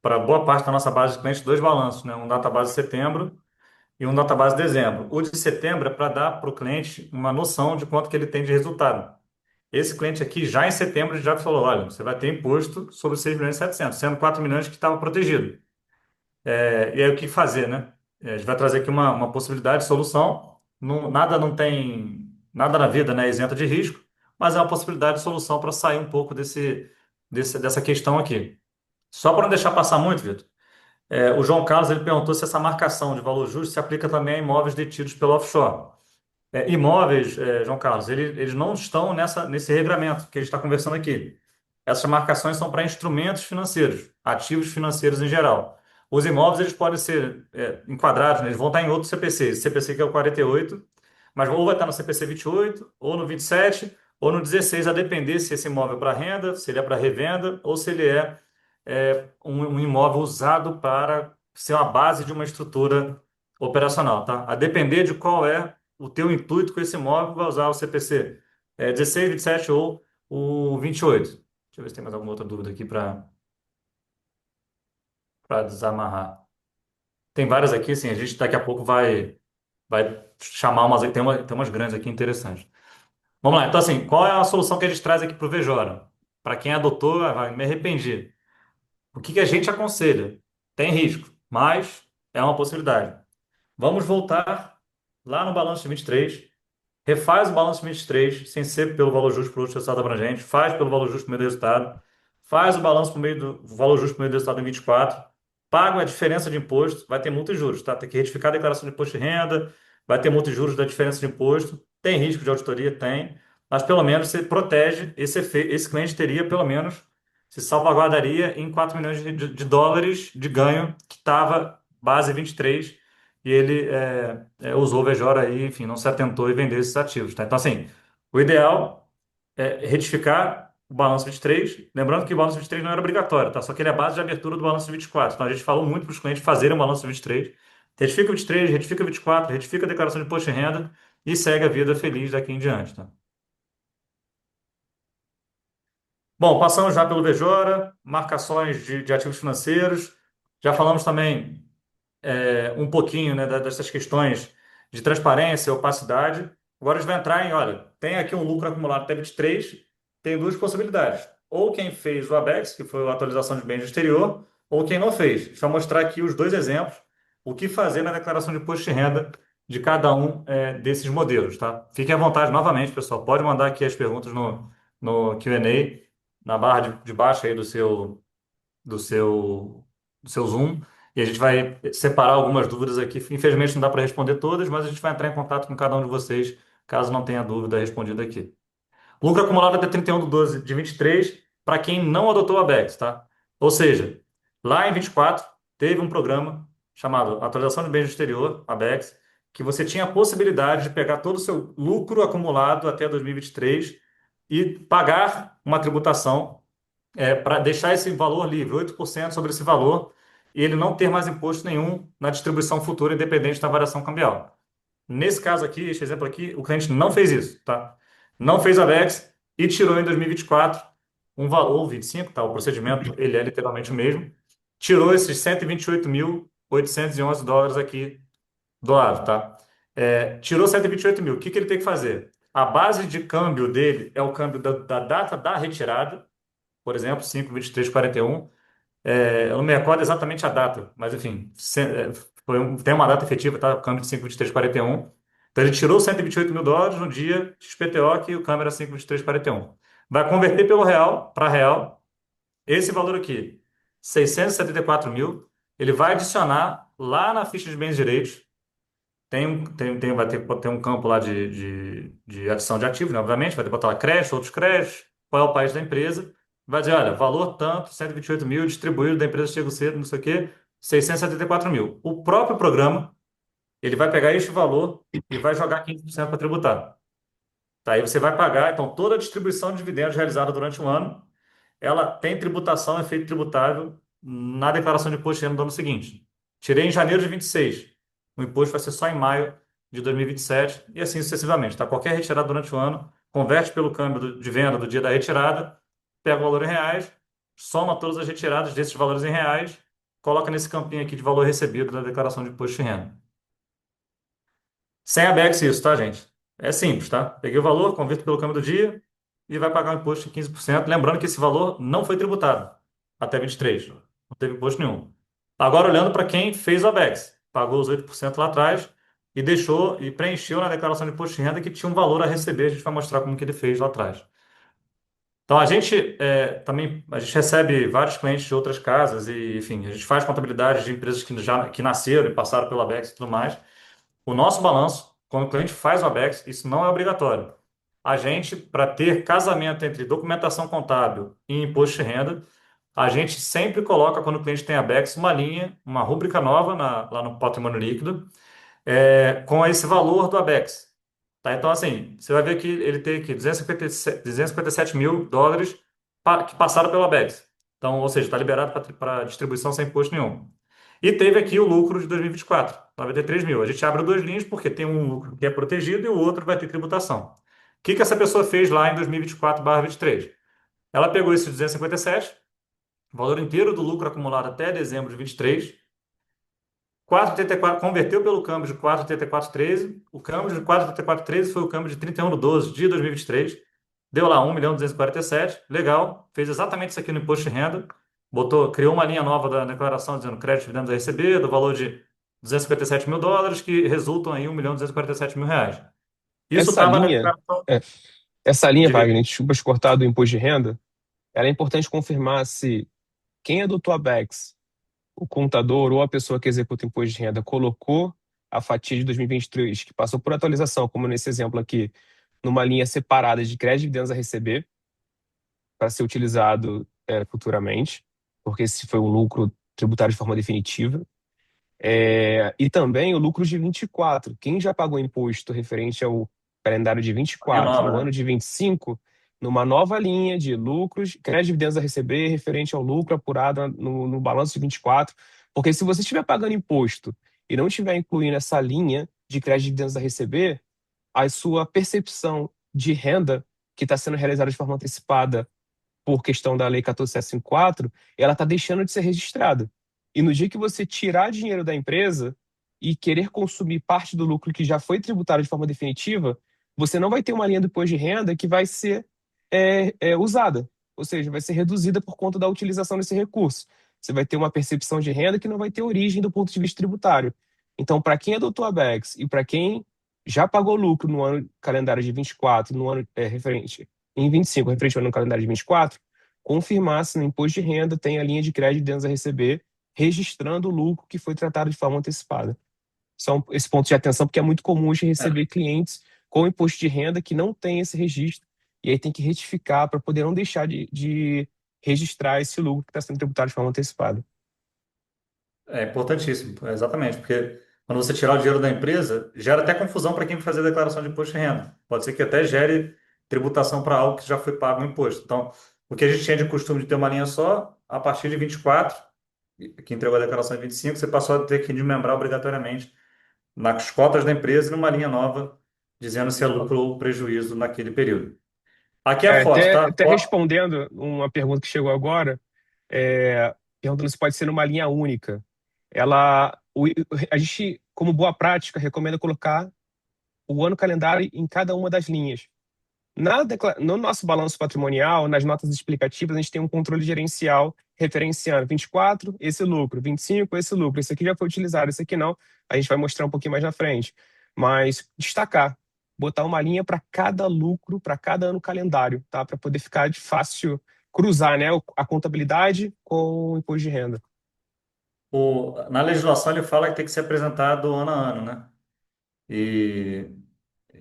para boa parte da nossa base de clientes, dois balanços, né? Um database de setembro e um database de dezembro. O de setembro é para dar para o cliente uma noção de quanto que ele tem de resultado. Esse cliente aqui, já em setembro, ele já falou, olha, você vai ter imposto sobre 6 milhões e 700, sendo 4 milhões que estava protegido. E aí o que fazer, né? A gente vai trazer aqui uma possibilidade de solução. Nada não tem, nada na vida, né, é isento de risco, mas é uma possibilidade de solução para sair um pouco dessa questão aqui. Só para não deixar passar muito, Vitor. O João Carlos ele perguntou se essa marcação de valor justo se aplica também a imóveis detidos pelo offshore. Imóveis, João Carlos, eles não estão nesse regramento que a gente está conversando aqui. Essas marcações são para instrumentos financeiros, ativos financeiros em geral. Os imóveis eles podem ser enquadrados, né, eles vão estar em outro CPC. Esse CPC que é o 48, mas ou vai estar no CPC 28, ou no 27, ou no 16, a depender se esse imóvel é para renda, se ele é para revenda, ou se ele um imóvel usado para ser uma base de uma estrutura operacional, tá? A depender de qual é o teu intuito com esse imóvel, vai usar o CPC 16, 27 ou o 28. Deixa eu ver se tem mais alguma outra dúvida aqui para desamarrar. Tem várias aqui, sim, a gente daqui a pouco vai chamar umas, tem umas grandes aqui interessantes. Vamos lá, então assim, qual é a solução que a gente traz aqui para o Vejora? Para quem adotou, me arrependi. O que que a gente aconselha? Tem risco, mas é uma possibilidade. Vamos voltar lá no balanço de 23, refaz o balanço de 23, sem ser pelo valor justo por resultado abrangente, faz pelo valor justo por meio do resultado, faz o balanço por meio do valor justo por meio do resultado em 24, paga a diferença de imposto, vai ter multa e juros, tá? Tem que retificar a declaração de imposto de renda, vai ter multa e juros da diferença de imposto, tem risco de auditoria? Tem, mas pelo menos você protege esse cliente teria pelo menos se salvaguardaria em 4 milhões de dólares de ganho que estava base 23 e ele usou o VJOR aí, enfim, não se atentou e vendeu esses ativos, tá? Então, assim, o ideal é retificar o balanço 23, lembrando que o balanço 23 não era obrigatório, tá? Só que ele é a base de abertura do balanço 24. Então, a gente falou muito para os clientes fazerem o balanço 23, retifica o 23, retifica o 24, retifica a declaração de imposto de renda e segue a vida feliz daqui em diante, tá? Bom, passamos já pelo Vejora, marcações de ativos financeiros, já falamos também um pouquinho, né, dessas questões de transparência, opacidade. Agora a gente vai entrar em, olha, tem aqui um lucro acumulado até 23, tem duas possibilidades. Ou quem fez o ABEX, que foi a atualização de bens do exterior, ou quem não fez. Deixa eu mostrar aqui os dois exemplos, o que fazer na declaração de imposto de renda de cada um desses modelos, tá? Fiquem à vontade novamente, pessoal. Pode mandar aqui as perguntas no Q&A, na barra de baixo aí do seu, do seu Zoom e a gente vai separar algumas dúvidas aqui. Infelizmente não dá para responder todas, mas a gente vai entrar em contato com cada um de vocês caso não tenha dúvida respondida aqui. Lucro acumulado até 31/12 de 23 para quem não adotou a BEX, tá? Ou seja, lá em 24 teve um programa chamado Atualização de Bens do Exterior, a BEX, que você tinha a possibilidade de pegar todo o seu lucro acumulado até 2023 e 23 e pagar uma tributação para deixar esse valor livre, 8% sobre esse valor, e ele não ter mais imposto nenhum na distribuição futura, independente da variação cambial. Nesse caso aqui, este exemplo aqui, o cliente não fez isso, tá? Não fez a VEX e tirou em 2024 um valor, ou 25, tá? O procedimento, ele é literalmente o mesmo. Tirou esses 128.811 dólares aqui do lado, tá? Tirou 128 mil. O que que ele tem que fazer? A base de câmbio dele é o câmbio da data da retirada, por exemplo, 5/23/41. Eu não me recordo exatamente a data, mas enfim, tem uma data efetiva, tá? O câmbio de 5/23/41. Então ele tirou 128 mil dólares no dia XPTO que o câmbio era 5/23/41. Vai converter pelo real para real. Esse valor aqui, 674 mil, ele vai adicionar lá na ficha de bens e direitos. Vai ter um campo lá de adição de ativos, né? Obviamente, vai ter que botar lá crédito, outros créditos, qual é o país da empresa. Vai dizer, olha, valor tanto, 128 mil, distribuído da empresa Chego Cedo, não sei o quê, 674 mil. O próprio programa, ele vai pegar este valor e vai jogar 15% para tributar. Tá? Aí você vai pagar, então, toda a distribuição de dividendos realizada durante um ano, ela tem tributação, efeito tributável na declaração de imposto de renda do ano seguinte. Tirei em janeiro de 26. O imposto vai ser só em maio de 2027 e assim sucessivamente. Tá? Qualquer retirada durante o ano, converte pelo câmbio de venda do dia da retirada, pega o valor em reais, soma todas as retiradas desses valores em reais, coloca nesse campinho aqui de valor recebido da declaração de imposto de renda. Sem ABEX isso, tá, gente? É simples, tá? Peguei o valor, converto pelo câmbio do dia e vai pagar um imposto de 15%. Lembrando que esse valor não foi tributado até 23. Não teve imposto nenhum. Agora, olhando para quem fez o ABEX, pagou os 8% lá atrás e deixou e preencheu na declaração de imposto de renda que tinha um valor a receber. A gente vai mostrar como que ele fez lá atrás. Então a gente também a gente recebe vários clientes de outras casas e, enfim, a gente faz contabilidade de empresas que nasceram e passaram pela Abex e tudo mais. O nosso balanço, quando o cliente faz o Abex, isso não é obrigatório. A gente, para ter casamento entre documentação contábil e imposto de renda, a gente sempre coloca, quando o cliente tem Abex, uma linha, uma rúbrica nova lá no patrimônio líquido, com esse valor do Abex. Tá? Então, assim, você vai ver que ele tem aqui 257 mil dólares que passaram pelo Abex. Então, ou seja, está liberado para distribuição sem imposto nenhum. E teve aqui o lucro de 2024, 93 mil. A gente abre duas linhas porque tem um lucro que é protegido e o outro vai ter tributação. O que que essa pessoa fez lá em 2024/23? Ela pegou esse 257, o valor inteiro do lucro acumulado até dezembro de 23, 4,84, converteu pelo câmbio de 4,8413. O câmbio de 4,8413 foi o câmbio de 31 de 12 de 2023. Deu lá 1.247. Legal. Fez exatamente isso aqui no imposto de renda. Criou uma linha nova da declaração dizendo crédito de dividendos a receber, do valor de 257 mil dólares, que resultam em 1.247 mil reais. Isso Essa estava na linha, declaração. é, essa linha, Diga aí. Wagner, desculpa te cortar do imposto de renda, ela é importante confirmar se quem adotou a BEX, o contador ou a pessoa que executa o imposto de renda, colocou a fatia de 2023, que passou por atualização, como nesse exemplo aqui, numa linha separada de crédito e dividendos a receber, para ser utilizado futuramente, porque esse foi um lucro tributário de forma definitiva. E também o lucro de 24. Quem já pagou imposto referente ao calendário de Linha 24 nova, no ano né? de 25, numa nova linha de lucros, crédito de dividendos a receber referente ao lucro apurado no balanço de 24. Porque se você estiver pagando imposto e não estiver incluindo essa linha de crédito de dividendos a receber, a sua percepção de renda que está sendo realizada de forma antecipada por questão da Lei 14.754, ela está deixando de ser registrada. E no dia que você tirar dinheiro da empresa e querer consumir parte do lucro que já foi tributado de forma definitiva, você não vai ter uma linha do imposto de renda que vai ser usada, ou seja, vai ser reduzida por conta da utilização desse recurso. Você vai ter uma percepção de renda que não vai ter origem do ponto de vista tributário. Então, para quem adotou a BEX e para quem já pagou lucro no ano calendário de 24, no ano referente em 25, referente ao ano calendário de 24, confirmar se no imposto de renda tem a linha de crédito de a receber, registrando o lucro que foi tratado de forma antecipada. Só esse ponto de atenção, porque é muito comum a gente É, receber clientes com imposto de renda que não tem esse registro, e aí tem que retificar para poder não deixar de registrar esse lucro que está sendo tributado de forma antecipada. é importantíssimo, exatamente, porque quando você tirar o dinheiro da empresa, gera até confusão para quem vai fazer a declaração de imposto de renda. Pode ser que até gere tributação para algo que já foi pago o imposto. Então, o que a gente tinha de costume de ter uma linha só, a partir de 24, que entregou a declaração de 25, você passou a ter que desmembrar obrigatoriamente nas cotas da empresa e numa linha nova, dizendo se é lucro ou prejuízo naquele período. Aqui é a foto, Até, tá? até respondendo uma pergunta que chegou agora, perguntando se pode ser numa linha única. A gente, como boa prática, recomenda colocar o ano calendário em cada uma das linhas. No nosso balanço patrimonial, nas notas explicativas, a gente tem um controle gerencial referenciando 24, esse lucro, 25, esse lucro. Esse aqui já foi utilizado, esse aqui não. A gente vai mostrar um pouquinho mais na frente. Mas destacar, botar uma linha para cada lucro, para cada ano calendário, tá? Para poder ficar de fácil cruzar, né, a contabilidade com o imposto de renda. Na legislação ele fala que tem que ser apresentado ano a ano, né? E,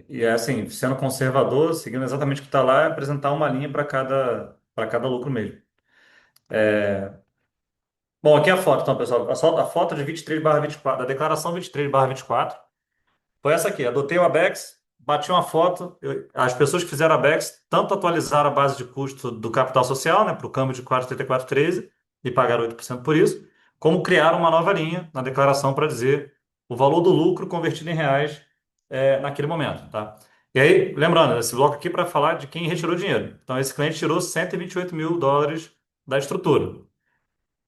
e é assim, sendo conservador, seguindo exatamente o que está lá, é apresentar uma linha para cada lucro mesmo. Bom, aqui é a foto, então, pessoal. A foto de 23/24, da declaração 23/24, foi essa aqui. Adotei o Abex, bati uma foto. As pessoas que fizeram Abex tanto atualizaram a base de custo do capital social, né, para o câmbio de 4,8413 e pagaram 8% por isso, como criaram uma nova linha na declaração para dizer o valor do lucro convertido em reais naquele momento, tá? E aí, lembrando, esse bloco aqui para falar de quem retirou dinheiro. Então, esse cliente tirou 128 mil dólares da estrutura.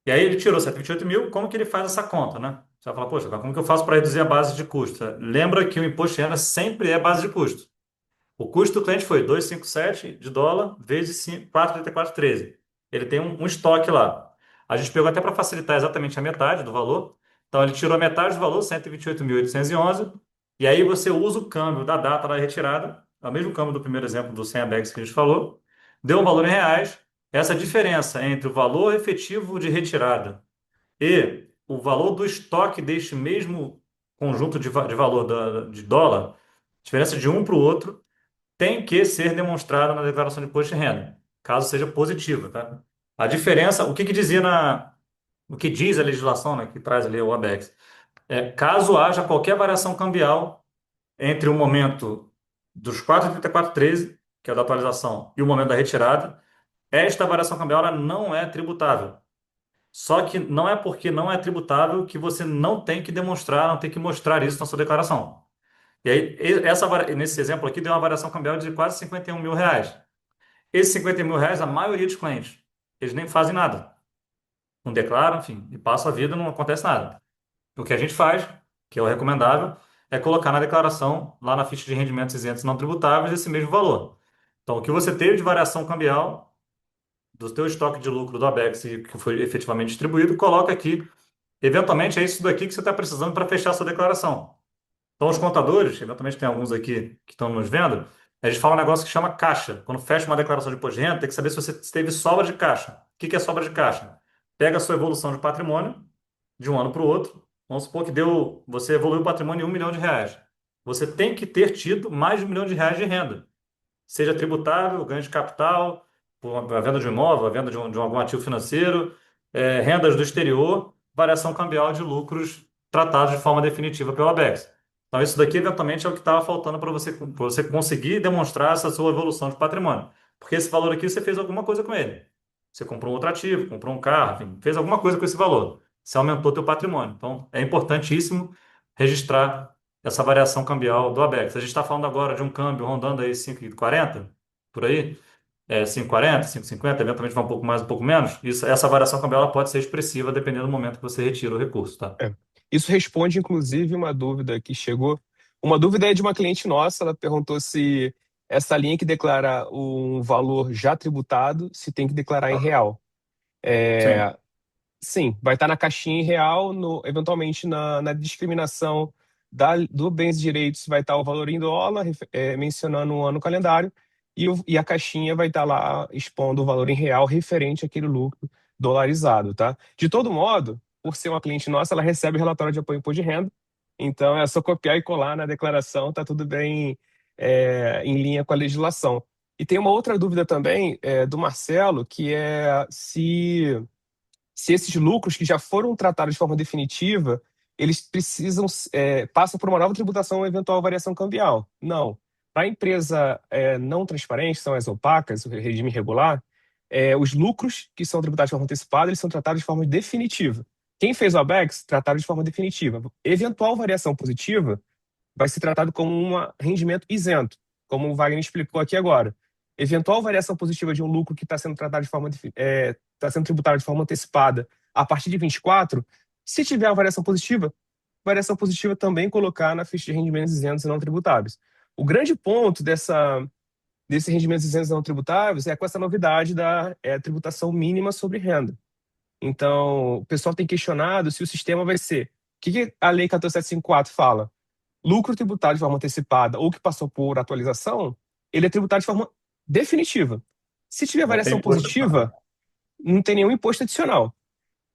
E aí ele tirou 128 mil, como que ele faz essa conta, né? Você vai falar, poxa, como que eu faço para reduzir a base de custo? Lembra que o imposto de renda sempre é base de custo. O custo do cliente foi 257 de dólar vezes 4,3413. Ele tem um estoque lá. A gente pegou até para facilitar exatamente a metade do valor. Então ele tirou a metade do valor, 128.811, e aí você usa o câmbio da data da retirada, é o mesmo câmbio do primeiro exemplo do 100 ABEX que a gente falou, deu um valor em reais. Essa diferença entre o valor efetivo de retirada e o valor do estoque deste mesmo conjunto de valor de dólar, diferença de um para o outro, tem que ser demonstrada na declaração de imposto de renda, caso seja positiva, tá? A diferença, o que que dizia o que diz a legislação, né, que traz ali o ABEX, caso haja qualquer variação cambial entre o momento dos 4,3413, que é o da atualização, e o momento da retirada, esta variação cambial ela não é tributável. Só que não é porque não é tributável que você não tem que demonstrar, não tem que mostrar isso na sua declaração. E aí, nesse exemplo aqui, deu uma variação cambial de quase 51 mil reais. Esses 51 mil reais, a maioria dos clientes, eles nem fazem nada. Não declaram, enfim, e passa a vida, não acontece nada. O que a gente faz, que é o recomendável, é colocar na declaração, lá na ficha de rendimentos isentos não tributáveis, esse mesmo valor. Então, o que você teve de variação cambial do teu estoque de lucro do Abex e que foi efetivamente distribuído, coloca aqui. Eventualmente, é isso daqui que você está precisando para fechar a sua declaração. Então, os contadores, eventualmente tem alguns aqui que estão nos vendo, a gente fala um negócio que chama caixa. Quando fecha uma declaração de imposto de renda, tem que saber se você teve sobra de caixa. O que que é sobra de caixa? Pega a sua evolução de patrimônio de um ano para o outro. Vamos supor que você evoluiu o patrimônio em 1 milhão de reais. Você tem que ter tido mais de 1 milhão de reais de renda, seja tributável, ganho de capital, por a venda de um imóvel, a venda de algum ativo financeiro, rendas do exterior, variação cambial de lucros tratados de forma definitiva pela BEX. Então, isso daqui, eventualmente, é o que estava faltando para você conseguir demonstrar essa sua evolução de patrimônio. Porque esse valor aqui você fez alguma coisa com ele. Você comprou um outro ativo, comprou um carro, enfim, fez alguma coisa com esse valor. Você aumentou teu patrimônio. Então, é importantíssimo registrar essa variação cambial do Abex. A gente está falando agora de um câmbio rondando aí 5,40 por aí, 5,40, 5,50, eventualmente vai um pouco mais, um pouco menos. Essa variação cambial ela pode ser expressiva dependendo do momento que você retira o recurso, tá? É. Isso responde, inclusive, uma dúvida que chegou. Uma dúvida é de uma cliente nossa, ela perguntou se essa linha que declara um valor já tributado, se tem que declarar em real. Sim. É, sim, vai estar na caixinha em real, eventualmente na discriminação do bens e direitos vai estar o valor em dólar, mencionando um ano calendário, e a caixinha vai estar lá expondo o valor em real referente àquele lucro dolarizado, tá? De todo modo, por ser uma cliente nossa, ela recebe relatório de apoio ao imposto de renda, então é só copiar e colar na declaração, tá tudo bem, em linha com a legislação. E tem uma outra dúvida também, do Marcelo, que é se esses lucros que já foram tratados de forma definitiva, eles passam por uma nova tributação ou eventual variação cambial. Não. Para a empresa não transparente, são as opacas, o regime regular, os lucros que são tributados de forma antecipada, eles são tratados de forma definitiva. Quem fez o ABEX, tratado de forma definitiva. Eventual variação positiva vai ser tratado como um rendimento isento, como o Wagner explicou aqui agora. Eventual variação positiva de um lucro que está sendo tratado de forma está sendo tributado de forma antecipada a partir de 24, se tiver a variação positiva também colocar na ficha de rendimentos isentos e não tributáveis. O grande ponto desses rendimentos isentos e não tributáveis é com essa novidade da tributação mínima sobre renda. Então, o pessoal tem questionado se o sistema vai ser. O que a Lei 14.754 fala? Lucro tributado de forma antecipada ou que passou por atualização, ele é tributado de forma definitiva. Se tiver Não tem variação imposto positiva, adicional. não tem nenhum imposto adicional.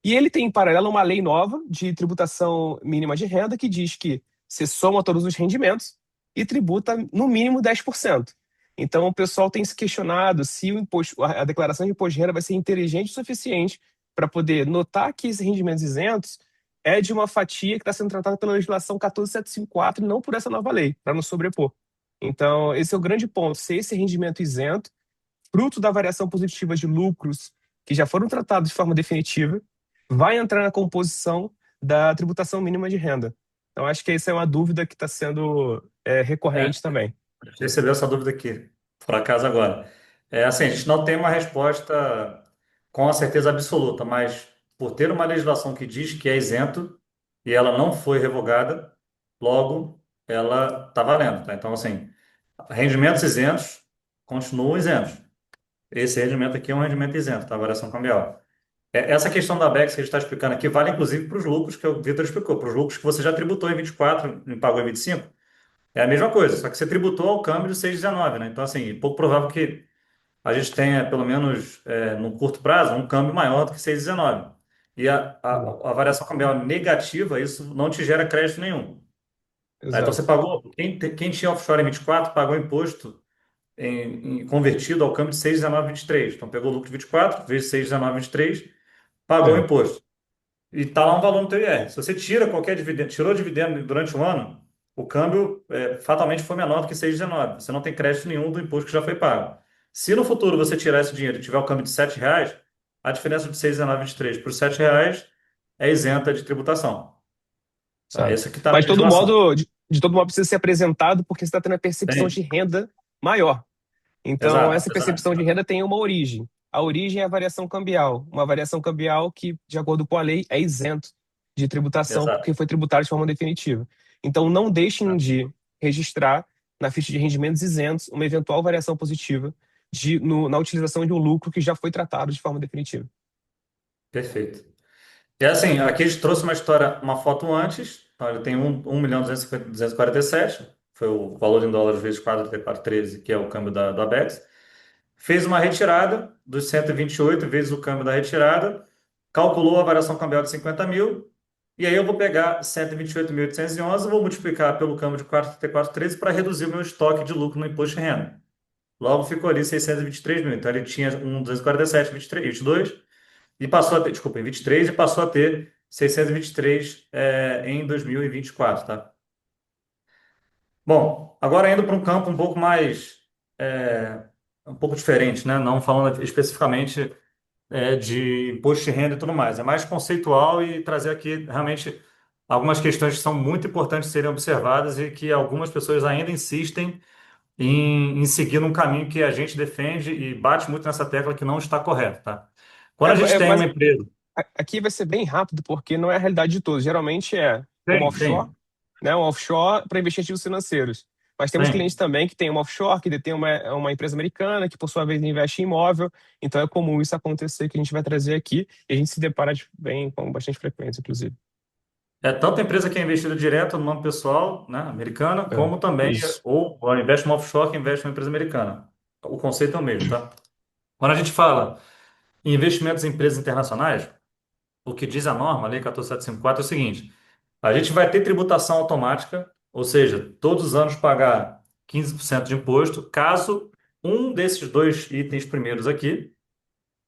E ele tem em paralelo uma lei nova de tributação mínima de renda que diz que você soma todos os rendimentos e tributa no mínimo 10%. Então o pessoal tem se questionado se a declaração de imposto de renda vai ser inteligente o suficiente para poder notar que esses rendimentos isentos é de uma fatia que está sendo tratada pela legislação 14.754 e não por essa nova lei, para não sobrepor. Então, esse é o grande ponto. Se esse rendimento isento, fruto da variação positiva de lucros que já foram tratados de forma definitiva, vai entrar na composição da tributação mínima de renda. Então, acho que essa é uma dúvida que está sendo É, recorrente também. recebeu essa dúvida aqui, por acaso agora. Assim, a gente não tem uma resposta com a certeza absoluta, mas por ter uma legislação que diz que é isento e ela não foi revogada, logo ela está valendo, tá? Então, assim, rendimentos isentos continuam isentos. Esse rendimento aqui é um rendimento isento, tá? Variação cambial. Essa questão da BEX que a gente está explicando aqui vale inclusive para os lucros que o Vitor explicou, para os lucros que você já tributou em 24 e pagou em 25. É a mesma coisa, só que você tributou ao câmbio de 6,19, né? Então, assim, pouco provável que a gente tenha, pelo menos no curto prazo, um câmbio maior do que 6,19. E Boa. a variação cambial negativa, isso não te gera crédito nenhum. Tá? Então você Exato. pagou, quem tinha offshore em 24 pagou imposto convertido ao câmbio de 6,1923. Então pegou o lucro de 24 vezes 6,1923, pagou o É. imposto. E está lá um valor no teu IR. Se você tira qualquer dividendo, tirou dividendo durante o ano, o câmbio fatalmente foi menor do que 6,19. Você não tem crédito nenhum do imposto que já foi pago. Se no futuro você tirar esse dinheiro e tiver o câmbio de R$ 7, a diferença de 6,1923 por R$ 7 é isenta de tributação. Tá? Certo. Esse aqui está na Mas legislação. de todo modo, precisa ser apresentado porque você está tendo a percepção de Tem. renda maior. Então, Exato, essa exato, percepção de renda tem uma origem. A origem é a variação cambial. Uma variação cambial que, de acordo com a lei, é isento de tributação porque exato. foi tributário de forma definitiva. Então, não deixem de registrar na ficha de rendimentos isentos uma eventual variação positiva na utilização de um lucro que já foi tratado de forma definitiva. Perfeito. E assim, aqui a gente trouxe uma história, uma foto antes. Então, ele tem 1.247, foi o valor em dólares vezes 4,3413, que é o câmbio do Abex. Fez uma retirada dos 128 vezes o câmbio da retirada, calculou a variação cambial de 50 mil, e aí eu vou pegar 128.811, vou multiplicar pelo câmbio de 4,3413 para reduzir o meu estoque de lucro no imposto de renda. Logo ficou ali 623 mil. Então ele tinha 1.247, 23, 22, e passou a ter, desculpa, em 23 e passou a ter 623 em 2024, tá? Bom, agora indo para um campo um pouco mais, é, um pouco diferente, né? Não falando especificamente de imposto de renda e tudo mais. É mais conceitual e trazer aqui realmente algumas questões que são muito importantes de serem observadas e que algumas pessoas ainda insistem em seguir um caminho que a gente defende e bate muito nessa tecla que não está correto, tá? Quando a gente tem Mas uma empresa, aqui vai ser bem rápido, porque não é a realidade de todos. Geralmente é uma tem, offshore, tem, né? Um offshore para investir em ativos financeiros. Mas temos clientes tem. também que têm uma offshore, que detém uma empresa americana, que por sua vez investe em imóvel. Então é comum isso acontecer, que a gente vai trazer aqui, e a gente se depara bem com bastante frequência, inclusive. É tanto a empresa que é investida direto no nome pessoal, né, americana, É, como também, isso. ou investe uma offshore que investe em uma empresa americana. O conceito é o mesmo, tá? Quando a gente fala em investimentos em empresas internacionais, o que diz a norma, a Lei 14.754, é o seguinte: a gente vai ter tributação automática, ou seja, todos os anos pagar 15% de imposto, caso um desses dois itens primeiros aqui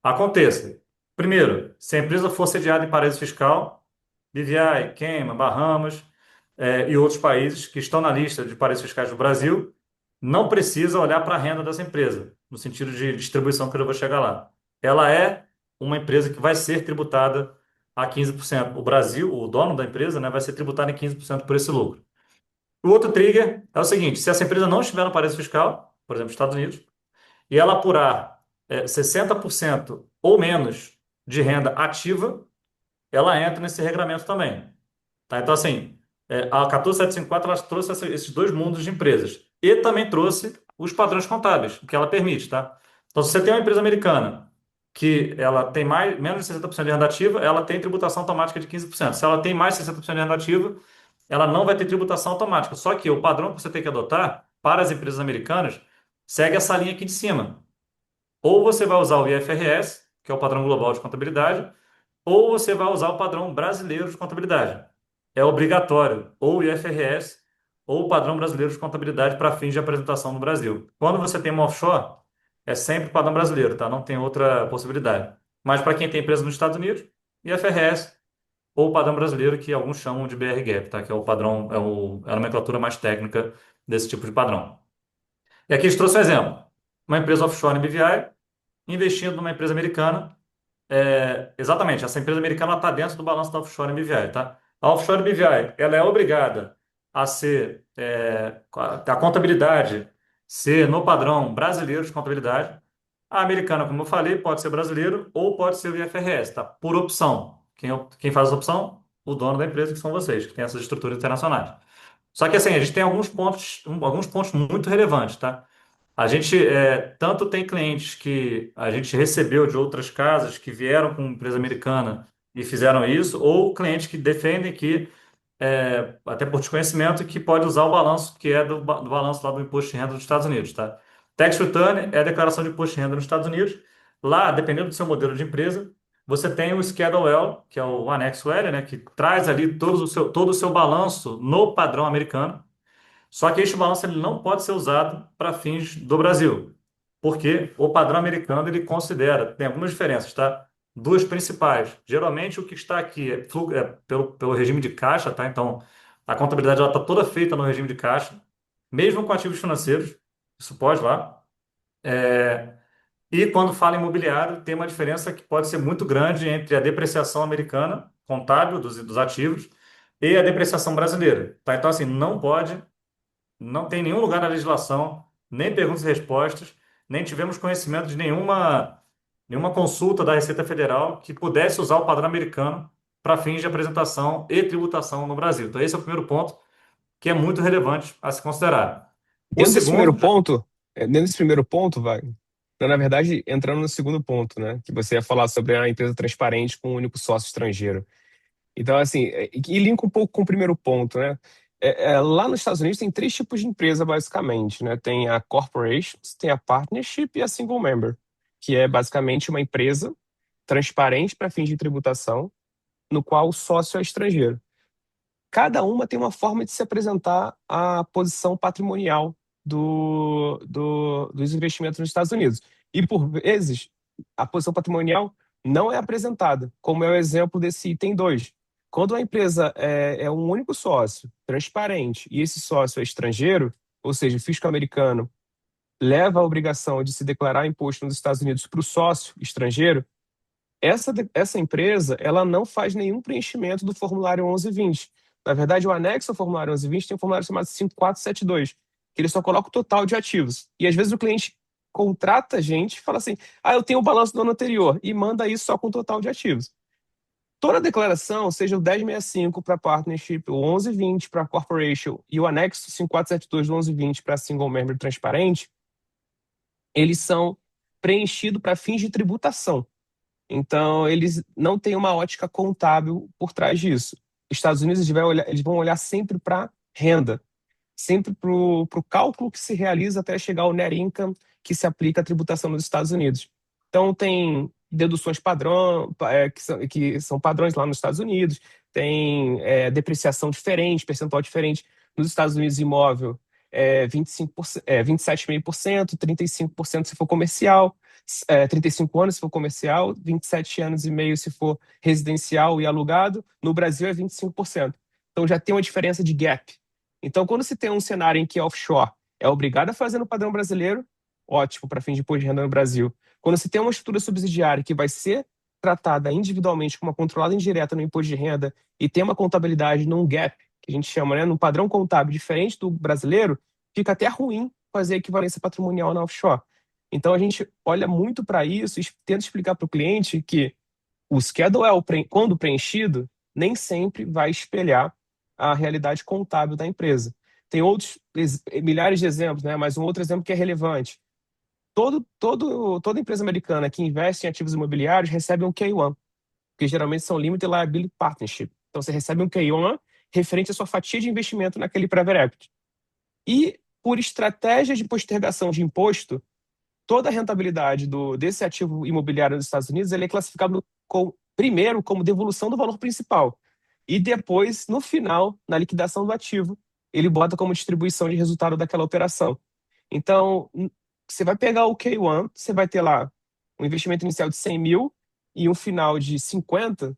aconteça. Primeiro, se a empresa for sediada em paraíso fiscal, BVI, Cayman, Bahamas, e outros países que estão na lista de paraísos fiscais do Brasil, não precisa olhar para a renda dessa empresa, no sentido de distribuição que eu já vou chegar lá. Ela é uma empresa que vai ser tributada a 15%. O Brasil, o dono da empresa, né, vai ser tributado em 15% por esse lucro. O outro trigger é o seguinte: se essa empresa não estiver no paraíso fiscal, por exemplo, Estados Unidos, e ela apurar 60% ou menos de renda ativa, ela entra nesse regramento também. Tá? Então, assim, a 14754 ela trouxe esses dois mundos de empresas e também trouxe os padrões contábeis, o que ela permite, tá? Então, se você tem uma empresa americana que ela tem menos de 60% de renda ativa, ela tem tributação automática de 15%. Se ela tem mais de 60% de renda ativa, ela não vai ter tributação automática. Só que o padrão que você tem que adotar para as empresas americanas segue essa linha aqui de cima. Ou você vai usar o IFRS, que é o padrão global de contabilidade, ou você vai usar o padrão brasileiro de contabilidade. É obrigatório, ou o IFRS, ou o padrão brasileiro de contabilidade para fins de apresentação no Brasil. Quando você tem uma offshore, é sempre o padrão brasileiro, tá? Não tem outra possibilidade. Mas para quem tem empresa nos Estados Unidos, IFRS ou o padrão brasileiro, que alguns chamam de BR-GAAP, tá? Que é o padrão, é a nomenclatura mais técnica desse tipo de padrão. E aqui a gente trouxe um exemplo. Uma empresa offshore em BVI, investindo numa empresa americana. Exatamente, essa empresa americana está dentro do balanço da offshore BVI, tá? A offshore BVI, ela é obrigada a ser, a contabilidade ser no padrão brasileiro de contabilidade. A americana, como eu falei, pode ser brasileiro ou pode ser o IFRS, tá? Por opção. Quem faz essa opção? O dono da empresa, que são vocês, que tem essas estruturas internacionais. Só que assim, a gente tem alguns pontos muito relevantes, tá? A gente tanto tem clientes que a gente recebeu de outras casas que vieram com empresa americana e fizeram isso, ou clientes que defendem que, até por desconhecimento, que pode usar o balanço que é do balanço lá do imposto de renda dos Estados Unidos, tá? Tax Return é a declaração de imposto de renda nos Estados Unidos. Lá, dependendo do seu modelo de empresa, você tem o Schedule L, que é o anexo L, né, que traz ali todo o seu balanço no padrão americano. Só que este balanço ele não pode ser usado para fins do Brasil, porque o padrão americano ele considera, tem algumas diferenças, tá? Duas principais. Geralmente o que está aqui é pelo regime de caixa, tá? Então a contabilidade ela está toda feita no regime de caixa, mesmo com ativos financeiros, isso pode lá. E quando fala em imobiliário, tem uma diferença que pode ser muito grande entre a depreciação americana, contábil dos ativos, e a depreciação brasileira, tá? Então assim, não tem nenhum lugar na legislação, nem perguntas e respostas, nem tivemos conhecimento de nenhuma consulta da Receita Federal que pudesse usar o padrão americano para fins de apresentação e tributação no Brasil. Então, esse é o primeiro ponto que é muito relevante a se considerar. O Dentro desse primeiro segundo, ponto, dentro desse primeiro ponto, vai, na verdade, entrando no segundo ponto, né, que você ia falar sobre a empresa transparente com um único sócio estrangeiro. Então, assim, e linka um pouco com o primeiro ponto, né? Lá nos Estados Unidos tem três tipos de empresa, basicamente, né? Tem a corporations, tem a partnership e a single member, que é basicamente uma empresa transparente para fins de tributação, no qual o sócio é estrangeiro. Cada uma tem uma forma de se apresentar a posição patrimonial dos investimentos nos Estados Unidos. E, por vezes, a posição patrimonial não é apresentada, como é o exemplo desse item 2. Quando a empresa é um único sócio, transparente, e esse sócio é estrangeiro, ou seja, o fisco americano leva a obrigação de se declarar imposto nos Estados Unidos para o sócio estrangeiro, essa empresa ela não faz nenhum preenchimento do formulário 1120. Na verdade, o anexo ao formulário 1120 tem um formulário chamado 5472, que ele só coloca o total de ativos. E às vezes o cliente contrata a gente e fala assim: ah, eu tenho o balanço do ano anterior, e manda isso só com o total de ativos. Toda a declaração, seja o 1065 para partnership, o 1120 para corporation e o anexo 5472 do 1120 para single member transparente, eles são preenchidos para fins de tributação. Então, eles não têm uma ótica contábil por trás disso. Estados Unidos eles vão olhar sempre para renda, sempre para o cálculo que se realiza até chegar ao net income que se aplica à tributação nos Estados Unidos. Então, tem deduções padrão, que são padrões lá nos Estados Unidos, tem depreciação diferente, percentual diferente. Nos Estados Unidos, imóvel 25%, 27,5%, 35% se for comercial, 35 anos se for comercial, 27 anos e meio se for residencial e alugado. No Brasil é 25%. Então já tem uma diferença de gap. Então, quando se tem um cenário em que offshore é obrigado a fazer no padrão brasileiro, ótimo para fins de imposto de renda no Brasil. Quando se tem uma estrutura subsidiária que vai ser tratada individualmente como uma controlada indireta no imposto de renda e tem uma contabilidade num gap, que a gente chama, né, num padrão contábil diferente do brasileiro, fica até ruim fazer equivalência patrimonial na offshore. Então, a gente olha muito para isso e tenta explicar para o cliente que o schedule quando preenchido, nem sempre vai espelhar a realidade contábil da empresa. Tem outros milhares de exemplos, né? Mas um outro exemplo que é relevante. Toda empresa americana que investe em ativos imobiliários recebe um K-1, que geralmente são Limited Liability Partnership. Então, você recebe um K-1 referente à sua fatia de investimento naquele private equity. E, por estratégia de postergação de imposto, toda a rentabilidade desse ativo imobiliário nos Estados Unidos ele é classificado primeiro como devolução do valor principal e depois, no final, na liquidação do ativo, ele bota como distribuição de resultado daquela operação. Então, você vai pegar o K1, você vai ter lá um investimento inicial de 100 mil e um final de 50,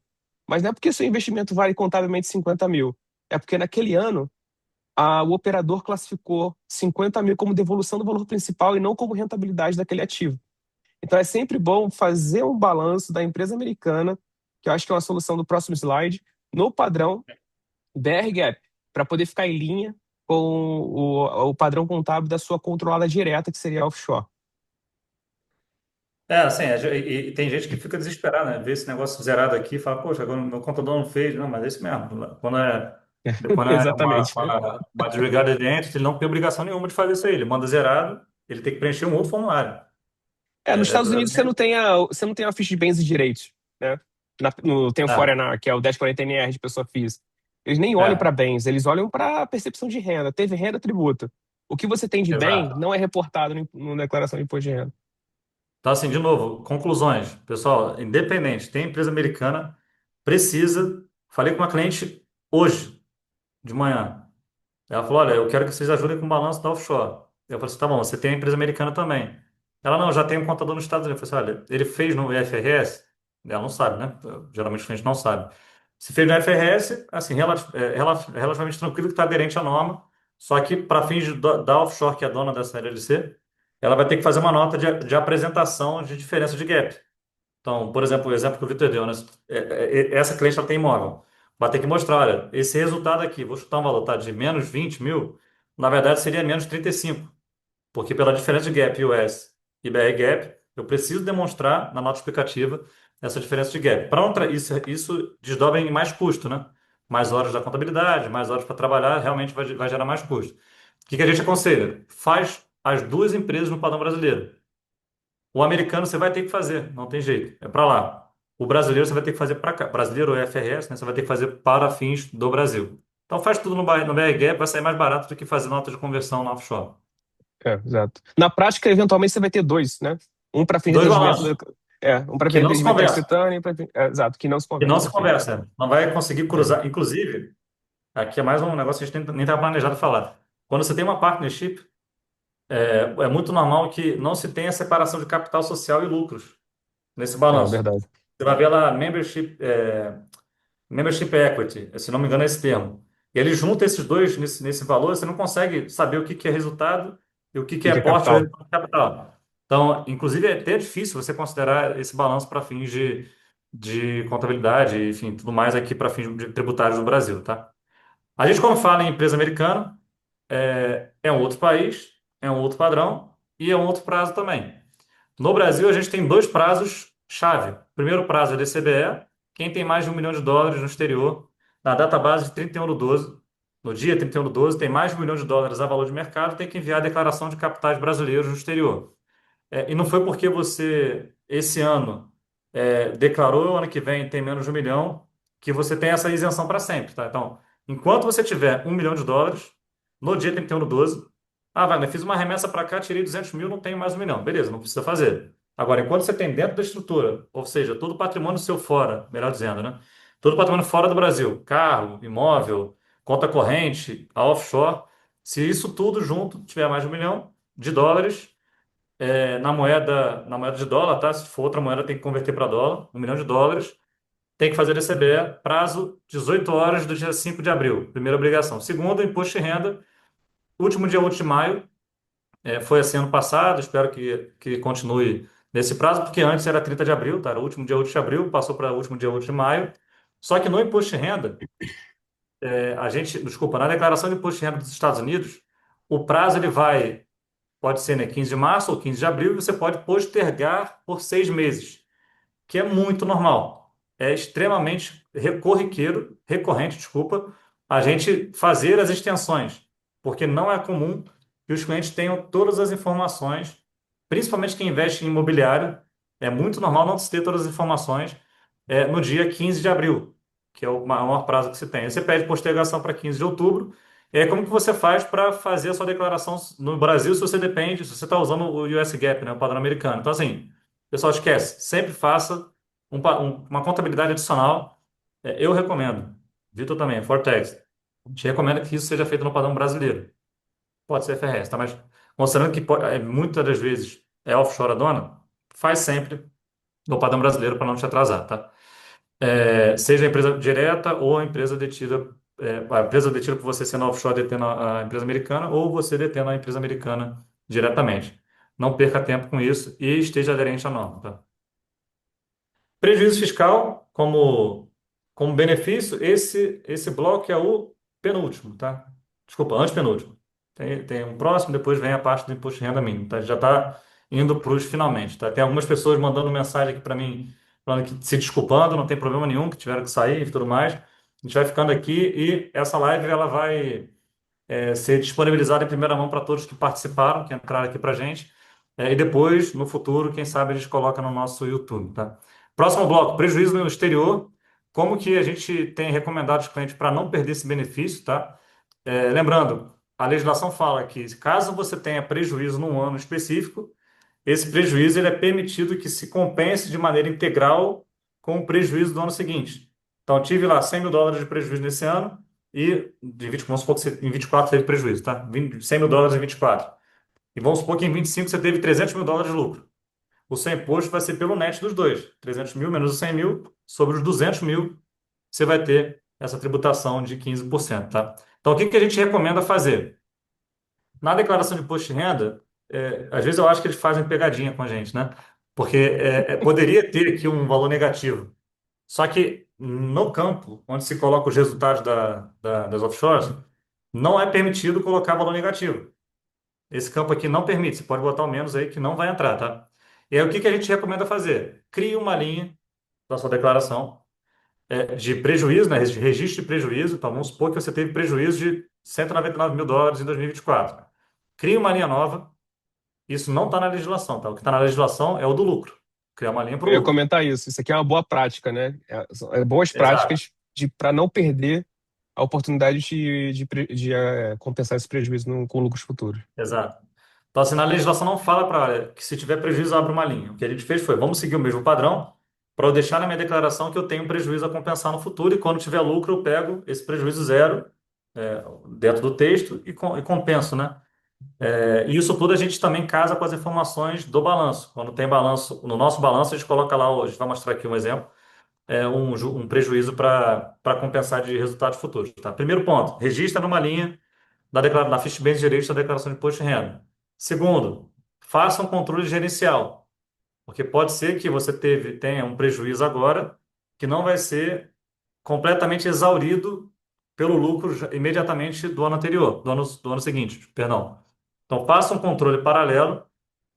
mas não é porque seu investimento vale contabilmente 50 mil, é porque naquele ano o operador classificou 50 mil como devolução do valor principal e não como rentabilidade daquele ativo. Então é sempre bom fazer um balanço da empresa americana, que eu acho que é uma solução do próximo slide, no padrão BR-GAAP, para poder ficar em linha com o padrão contábil da sua controlada direta, que seria offshore. assim, e tem gente que fica desesperada, né? Vê esse negócio zerado aqui e fala, poxa, agora o meu contador não fez. Não, mas é isso mesmo. Quando é Exatamente. uma desregarded entity, ele não tem obrigação nenhuma de fazer isso aí. Ele manda zerado, ele tem que preencher um outro formulário. Nos Estados Unidos É, você não tem a ficha de bens e direitos, né? Tem o é, Foreigner, que é o 1040 NR de pessoa física. Eles nem olham para é. bens, eles olham para percepção de renda. Teve renda, tributa. O que você tem de bem Exato. não é reportado no declaração de imposto de renda. Então, assim, de novo, conclusões. Pessoal, independente, tem empresa americana, precisa. Falei com uma cliente hoje, de manhã. Ela falou: Olha, eu quero que vocês ajudem com o balanço da offshore. Eu falei assim: Tá bom, você tem a empresa americana também. Ela: Não, já tem um contador nos Estados Unidos. Eu falei assim: Olha, ele fez no IFRS? Ela não sabe, né? Geralmente o cliente não sabe. Se fez no IFRS, assim, relativamente tranquilo que está aderente à norma. Só que, para fins da offshore, que é a dona dessa LLC, ela vai ter que fazer uma nota de apresentação de diferença de gap. Então, por exemplo, o exemplo que o Vitor deu, né? Essa cliente ela tem imóvel. Vai ter que mostrar, olha, esse resultado aqui, vou chutar um valor, tá? De menos 20 mil, na verdade seria menos 35, porque pela diferença de gap US e BR gap, eu preciso demonstrar na nota explicativa essa diferença de gap. Para isso desdobra em mais custo, né? Mais horas da contabilidade, mais horas para trabalhar, realmente vai gerar mais custo. O que que a gente aconselha? Faz as duas empresas no padrão brasileiro. O americano você vai ter que fazer, não tem jeito, é para lá. O brasileiro você vai ter que fazer para cá. Brasileiro ou FRS, né? Você vai ter que fazer para fins do Brasil. Então faz tudo no BRGAP, vai sair mais barato do que fazer nota de conversão na offshore. É, exato. Na prática, eventualmente, você vai ter dois, né? Um para fins de Dois regimento, balanços um para que não se regimento conversam, taxitâneo, exato, que não se que não conversa, se perfeito. conversam. Não vai conseguir É, cruzar. Inclusive, aqui é mais um negócio que a gente nem estava planejado falar. Quando você tem uma partnership, é muito normal que não se tenha separação de capital social e lucros nesse balanço. verdade. Você vai ver lá membership equity, se não me engano é esse termo. E ele junta esses dois nesse valor, você não consegue saber o que que é resultado e o que que é Fica aporte ou capital. retorno de capital. Então, inclusive, é até difícil você considerar esse balanço para fins de contabilidade, enfim, tudo mais aqui para fins tributários no Brasil, tá? A gente, quando fala em empresa americana, é um outro país, é um outro padrão e é um outro prazo também. No Brasil, a gente tem dois prazos chave. O primeiro prazo é DCBE, quem tem mais de US$ 1 milhão no exterior, na data base de 31/12, no dia 31/12, tem mais de US$ 1 milhão a valor de mercado, tem que enviar a declaração de capitais brasileiros no exterior. E não foi porque você, esse ano, declarou, ano que vem tem menos de 1 milhão, que você tem essa isenção para sempre, tá? Então, enquanto você tiver US$ 1 milhão, no dia 31/12, Wagner, fiz uma remessa para cá, tirei 200 mil, não tenho mais 1 milhão. Beleza, não precisa fazer. Agora, enquanto você tem dentro da estrutura, ou seja, todo o patrimônio seu fora, melhor dizendo, né? Todo o patrimônio fora do Brasil, carro, imóvel, conta corrente, a offshore, se isso tudo junto tiver mais de US$ 1 milhão, na moeda de dólar, tá? Se for outra moeda, tem que converter para dólar, US$ 1 milhão, tem que fazer DCBE, prazo 18 horas do dia 5 de abril, primeira obrigação. Segundo, imposto de renda, último dia 8 de maio, foi assim ano passado, espero que continue nesse prazo, porque antes era 30 de abril, tá? Era o último dia 8 de abril, passou para o último dia 8 de maio. Só que no imposto de renda, desculpa, na declaração de imposto de renda dos Estados Unidos, o prazo ele pode ser, né, 15 de março ou 15 de abril, e você pode postergar por 6 meses, que é muito normal. É extremamente recorrente, desculpa, a gente fazer as extensões, porque não é comum que os clientes tenham todas as informações, principalmente quem investe em imobiliário, é muito normal não se ter todas as informações no dia 15 de abril, que é o maior prazo que se tem. Aí você pede postergação para 15 de outubro. Como que você faz para fazer a sua declaração no Brasil se você depende, se você está usando o US GAAP, né, o padrão americano? Então, assim, pessoal, esquece. Sempre faça uma contabilidade adicional. Eu recomendo. Vitor também, Fortex. Te recomendo que isso seja feito no padrão brasileiro. Pode ser FRS, tá? Mas considerando que muitas das vezes é offshore a dona, faz sempre no padrão brasileiro para não te atrasar, tá? Seja a empresa direta ou a empresa detida, a empresa detida por você sendo offshore detendo a empresa americana ou você detendo a empresa americana diretamente. Não perca tempo com isso e esteja aderente à norma, tá? Prejuízo fiscal, como benefício, esse bloco é o penúltimo, tá? Desculpa, antepenúltimo. Tem um próximo, depois vem a parte do imposto de renda mínimo, tá? Já está indo para os finalmente, tá? Tem algumas pessoas mandando mensagem aqui para mim, falando que se desculpando, não tem problema nenhum, que tiveram que sair e tudo mais. A gente vai ficando aqui e essa live ela vai ser disponibilizada em primeira mão para todos que participaram, que entraram aqui para a gente. E depois, no futuro, quem sabe a gente coloca no nosso YouTube, tá? Próximo bloco, prejuízo no exterior. Como que a gente tem recomendado os clientes para não perder esse benefício, tá? Lembrando, a legislação fala que caso você tenha prejuízo num ano específico, esse prejuízo ele é permitido que se compense de maneira integral com o prejuízo do ano seguinte. Então, eu tive lá US$ 100.000 de prejuízo nesse ano e de 20, vamos supor que em 24 teve prejuízo, tá? US$ 100.000 em 24. E vamos supor que em 25 você teve US$ 300.000 de lucro. O seu imposto vai ser pelo net dos dois. 300 mil menos os 100 mil, sobre os 200 mil, você vai ter essa tributação de 15%, tá? Então, o que que a gente recomenda fazer? Na declaração de imposto de renda, às vezes eu acho que eles fazem pegadinha com a gente, né? Porque poderia ter aqui um valor negativo. Só que no campo, onde se coloca os resultados das offshores, não é permitido colocar valor negativo. Esse campo aqui não permite, você pode botar o menos aí que não vai entrar, tá? E aí o que que a gente recomenda fazer? Crie uma linha da sua declaração de prejuízo, né? De registro de prejuízo. Então vamos supor que você teve prejuízo de US$ 199.000 em 2024. Crie uma linha nova. Isso não está na legislação, tá? O que está na legislação é o do lucro. Criar uma linha para Eu o ia lucro. comentar isso. Isso aqui é uma boa prática, né? Boas Exato, práticas para não perder a oportunidade de compensar esse prejuízo com lucros futuros. exato. Então, assim, na legislação não fala para que se tiver prejuízo, abre uma linha. O que a gente fez foi, vamos seguir o mesmo padrão para eu deixar na minha declaração que eu tenho um prejuízo a compensar no futuro e quando tiver lucro eu pego esse prejuízo zero dentro do texto e compenso, né? E isso tudo a gente também casa com as informações do balanço. Quando tem balanço, no nosso balanço a gente coloca lá, a gente vai mostrar aqui um exemplo, um prejuízo para compensar de resultados futuros, tá? Primeiro ponto, registra numa linha na ficha de bens e direitos da declaração de imposto de renda. Segundo, faça um controle gerencial, porque pode ser que você tenha um prejuízo agora que não vai ser completamente exaurido pelo lucro imediatamente do ano anterior, do ano seguinte, perdão. Então, faça um controle paralelo.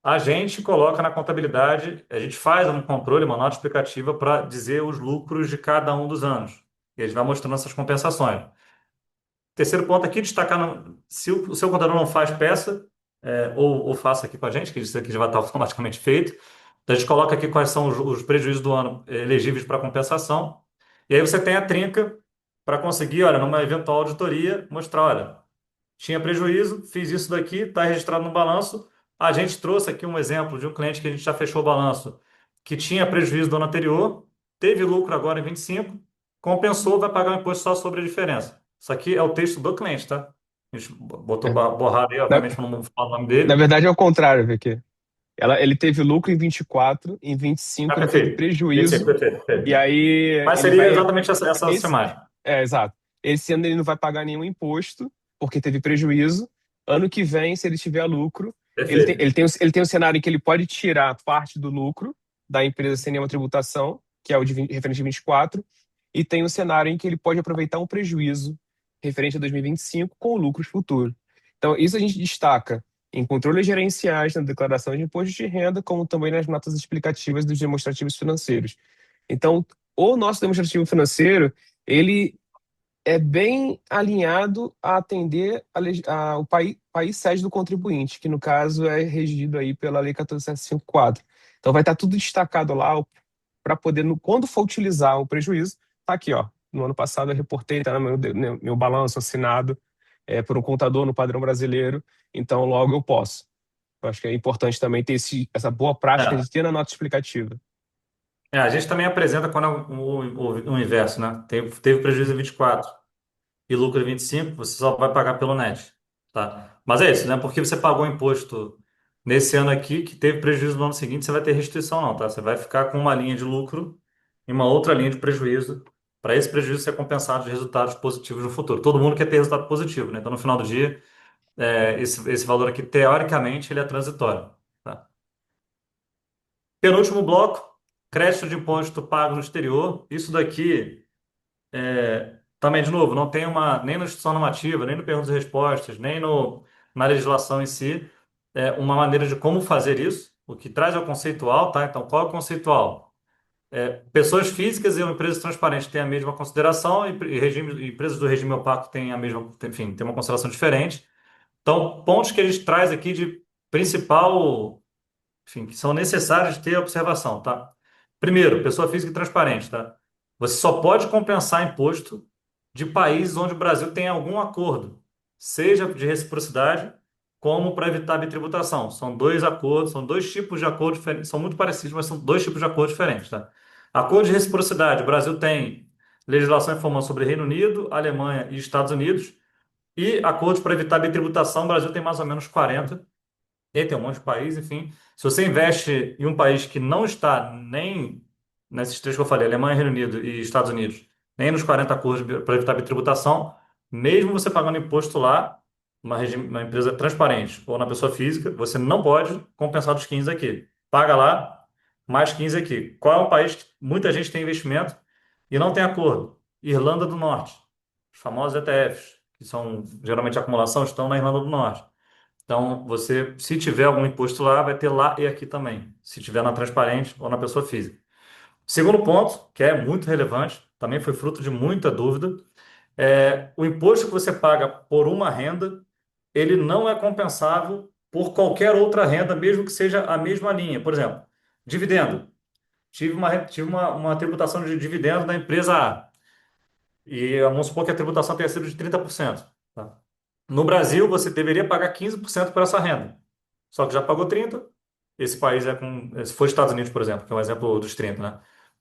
A gente coloca na contabilidade, a gente faz um controle, uma nota explicativa para dizer os lucros de cada um dos anos. E a gente vai mostrando essas compensações. Terceiro ponto aqui, destacar, se o seu contador não faz peça, ou faça aqui com a gente, que isso aqui já vai estar automaticamente feito. Então, a gente coloca aqui quais são os prejuízos do ano elegíveis para compensação. E aí você tem a trinca para conseguir, olha, numa eventual auditoria, mostrar, olha, tinha prejuízo, fiz isso daqui, está registrado no balanço. A gente trouxe aqui um exemplo de um cliente que a gente já fechou o balanço, que tinha prejuízo do ano anterior, teve lucro agora em 25, compensou, vai pagar o imposto só sobre a diferença. Isso aqui é o texto do cliente, tá? A gente botou É. borrado aí, Na, obviamente, para não falar o nome na dele. verdade, é o contrário, VQ. Ele teve lucro em 24, em Ah, 25 ele teve perfeito. Perfeito, prejuízo, perfeito, e perfeito. aí Mas ele seria vai. exatamente essa Esse, imagem. exato. Esse ano ele não vai pagar nenhum imposto, porque teve prejuízo. Ano que vem, se ele tiver lucro, Perfeito. ele tem um cenário em que ele pode tirar parte do lucro da empresa sem nenhuma tributação, que é o referente a 24, e tem um cenário em que ele pode aproveitar um prejuízo referente a 2025 com lucros futuros. Então, isso a gente destaca em controles gerenciais, na declaração de imposto de renda, como também nas notas explicativas dos demonstrativos financeiros. Então, o nosso demonstrativo financeiro, ele é bem alinhado a atender o país sede do contribuinte, que no caso é regido aí pela Lei 14.754. Então vai estar tudo destacado lá para poder, quando for utilizar o prejuízo, tá aqui, ó. No ano passado eu reportei, tá no meu balanço assinado por um contador no padrão brasileiro, então logo eu posso. Eu acho que é importante também ter essa boa prática É. de ter na nota explicativa. A gente também apresenta quando é o inverso, né? Teve prejuízo em 24 e lucro em 25, você só vai pagar pelo net, tá? Mas é isso, né? Porque você pagou imposto nesse ano aqui, que teve prejuízo no ano seguinte, você vai ter restrição não, tá? Você vai ficar com uma linha de lucro e uma outra linha de prejuízo, para esse prejuízo ser compensado de resultados positivos no futuro. Todo mundo quer ter resultado positivo, né? Então, no final do dia, esse valor aqui, teoricamente, ele é transitório, tá? Penúltimo bloco, crédito de imposto pago no exterior. Isso daqui, também, de novo, não tem nem na instituição normativa, nem no perguntas e respostas, nem na legislação em si, uma maneira de como fazer isso. O que traz é o conceitual, tá? Então, qual é o conceitual? Pessoas físicas e empresas transparentes têm a mesma consideração e empresas do regime opaco têm a mesma, enfim, têm uma consideração diferente. Então, pontos que a gente traz aqui de principal, enfim, que são necessários de ter observação, tá? Primeiro, pessoa física e transparente, tá? Você só pode compensar imposto de países onde o Brasil tem algum acordo. seja de reciprocidade, como para evitar bitributação. São dois acordos, são dois tipos de acordo diferentes, são muito parecidos, mas são dois tipos de acordo diferentes, tá? Acordo de reciprocidade, o Brasil tem legislação informando sobre Reino Unido, Alemanha e Estados Unidos, e acordos para evitar bitributação, o Brasil tem mais ou menos 40. E aí tem um monte de país, enfim. Se você investe em um país que não está nem nesses três que eu falei, Alemanha, Reino Unido e Estados Unidos, nem nos 40 acordos para evitar bitributação, mesmo você pagando imposto lá, uma empresa transparente ou na pessoa física, você não pode compensar dos 15 aqui. Paga lá, mais 15 aqui. Qual é um país que muita gente tem investimento e não tem acordo? Irlanda do Norte. Os famosos ETFs, que são geralmente acumulação, estão na Irlanda do Norte. Então, você, se tiver algum imposto lá, vai ter lá e aqui também, se tiver na transparente ou na pessoa física. Segundo ponto, que é muito relevante, também foi fruto de muita dúvida, é o imposto que você paga por uma renda, ele não é compensável por qualquer outra renda, mesmo que seja a mesma linha. Por exemplo, dividendo. Tive uma tributação de dividendo da empresa A, e vamos supor que a tributação tenha sido de 30%. Tá? No Brasil, você deveria pagar 15% por essa renda. Só que já pagou 30. Esse país é com. Se for Estados Unidos, por exemplo, que é um exemplo dos 30, né?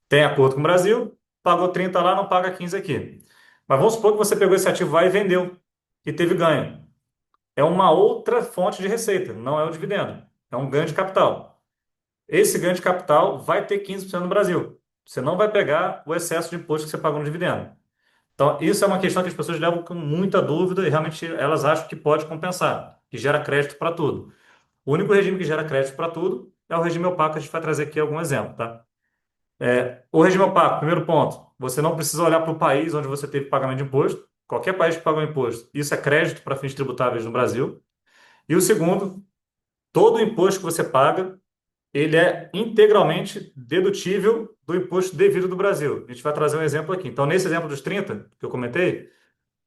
Tem acordo com o Brasil, pagou 30 lá, não paga 15 aqui. Mas vamos supor que você pegou esse ativo lá e vendeu e teve ganho. É uma outra fonte de receita, não é o dividendo. É um ganho de capital. Esse ganho de capital vai ter 15% no Brasil. Você não vai pegar o excesso de imposto que você pagou no dividendo. Então, isso é uma questão que as pessoas levam com muita dúvida e realmente elas acham que pode compensar, que gera crédito para tudo. O único regime que gera crédito para tudo é o regime opaco. A gente vai trazer aqui algum exemplo, tá? O regime opaco, primeiro ponto, você não precisa olhar para o país onde você teve pagamento de imposto. Qualquer país que pagou imposto, isso é crédito para fins tributáveis no Brasil. E o segundo, todo imposto que você paga, ele é integralmente dedutível do imposto devido do Brasil. A gente vai trazer um exemplo aqui. Então, nesse exemplo dos 30 que eu comentei,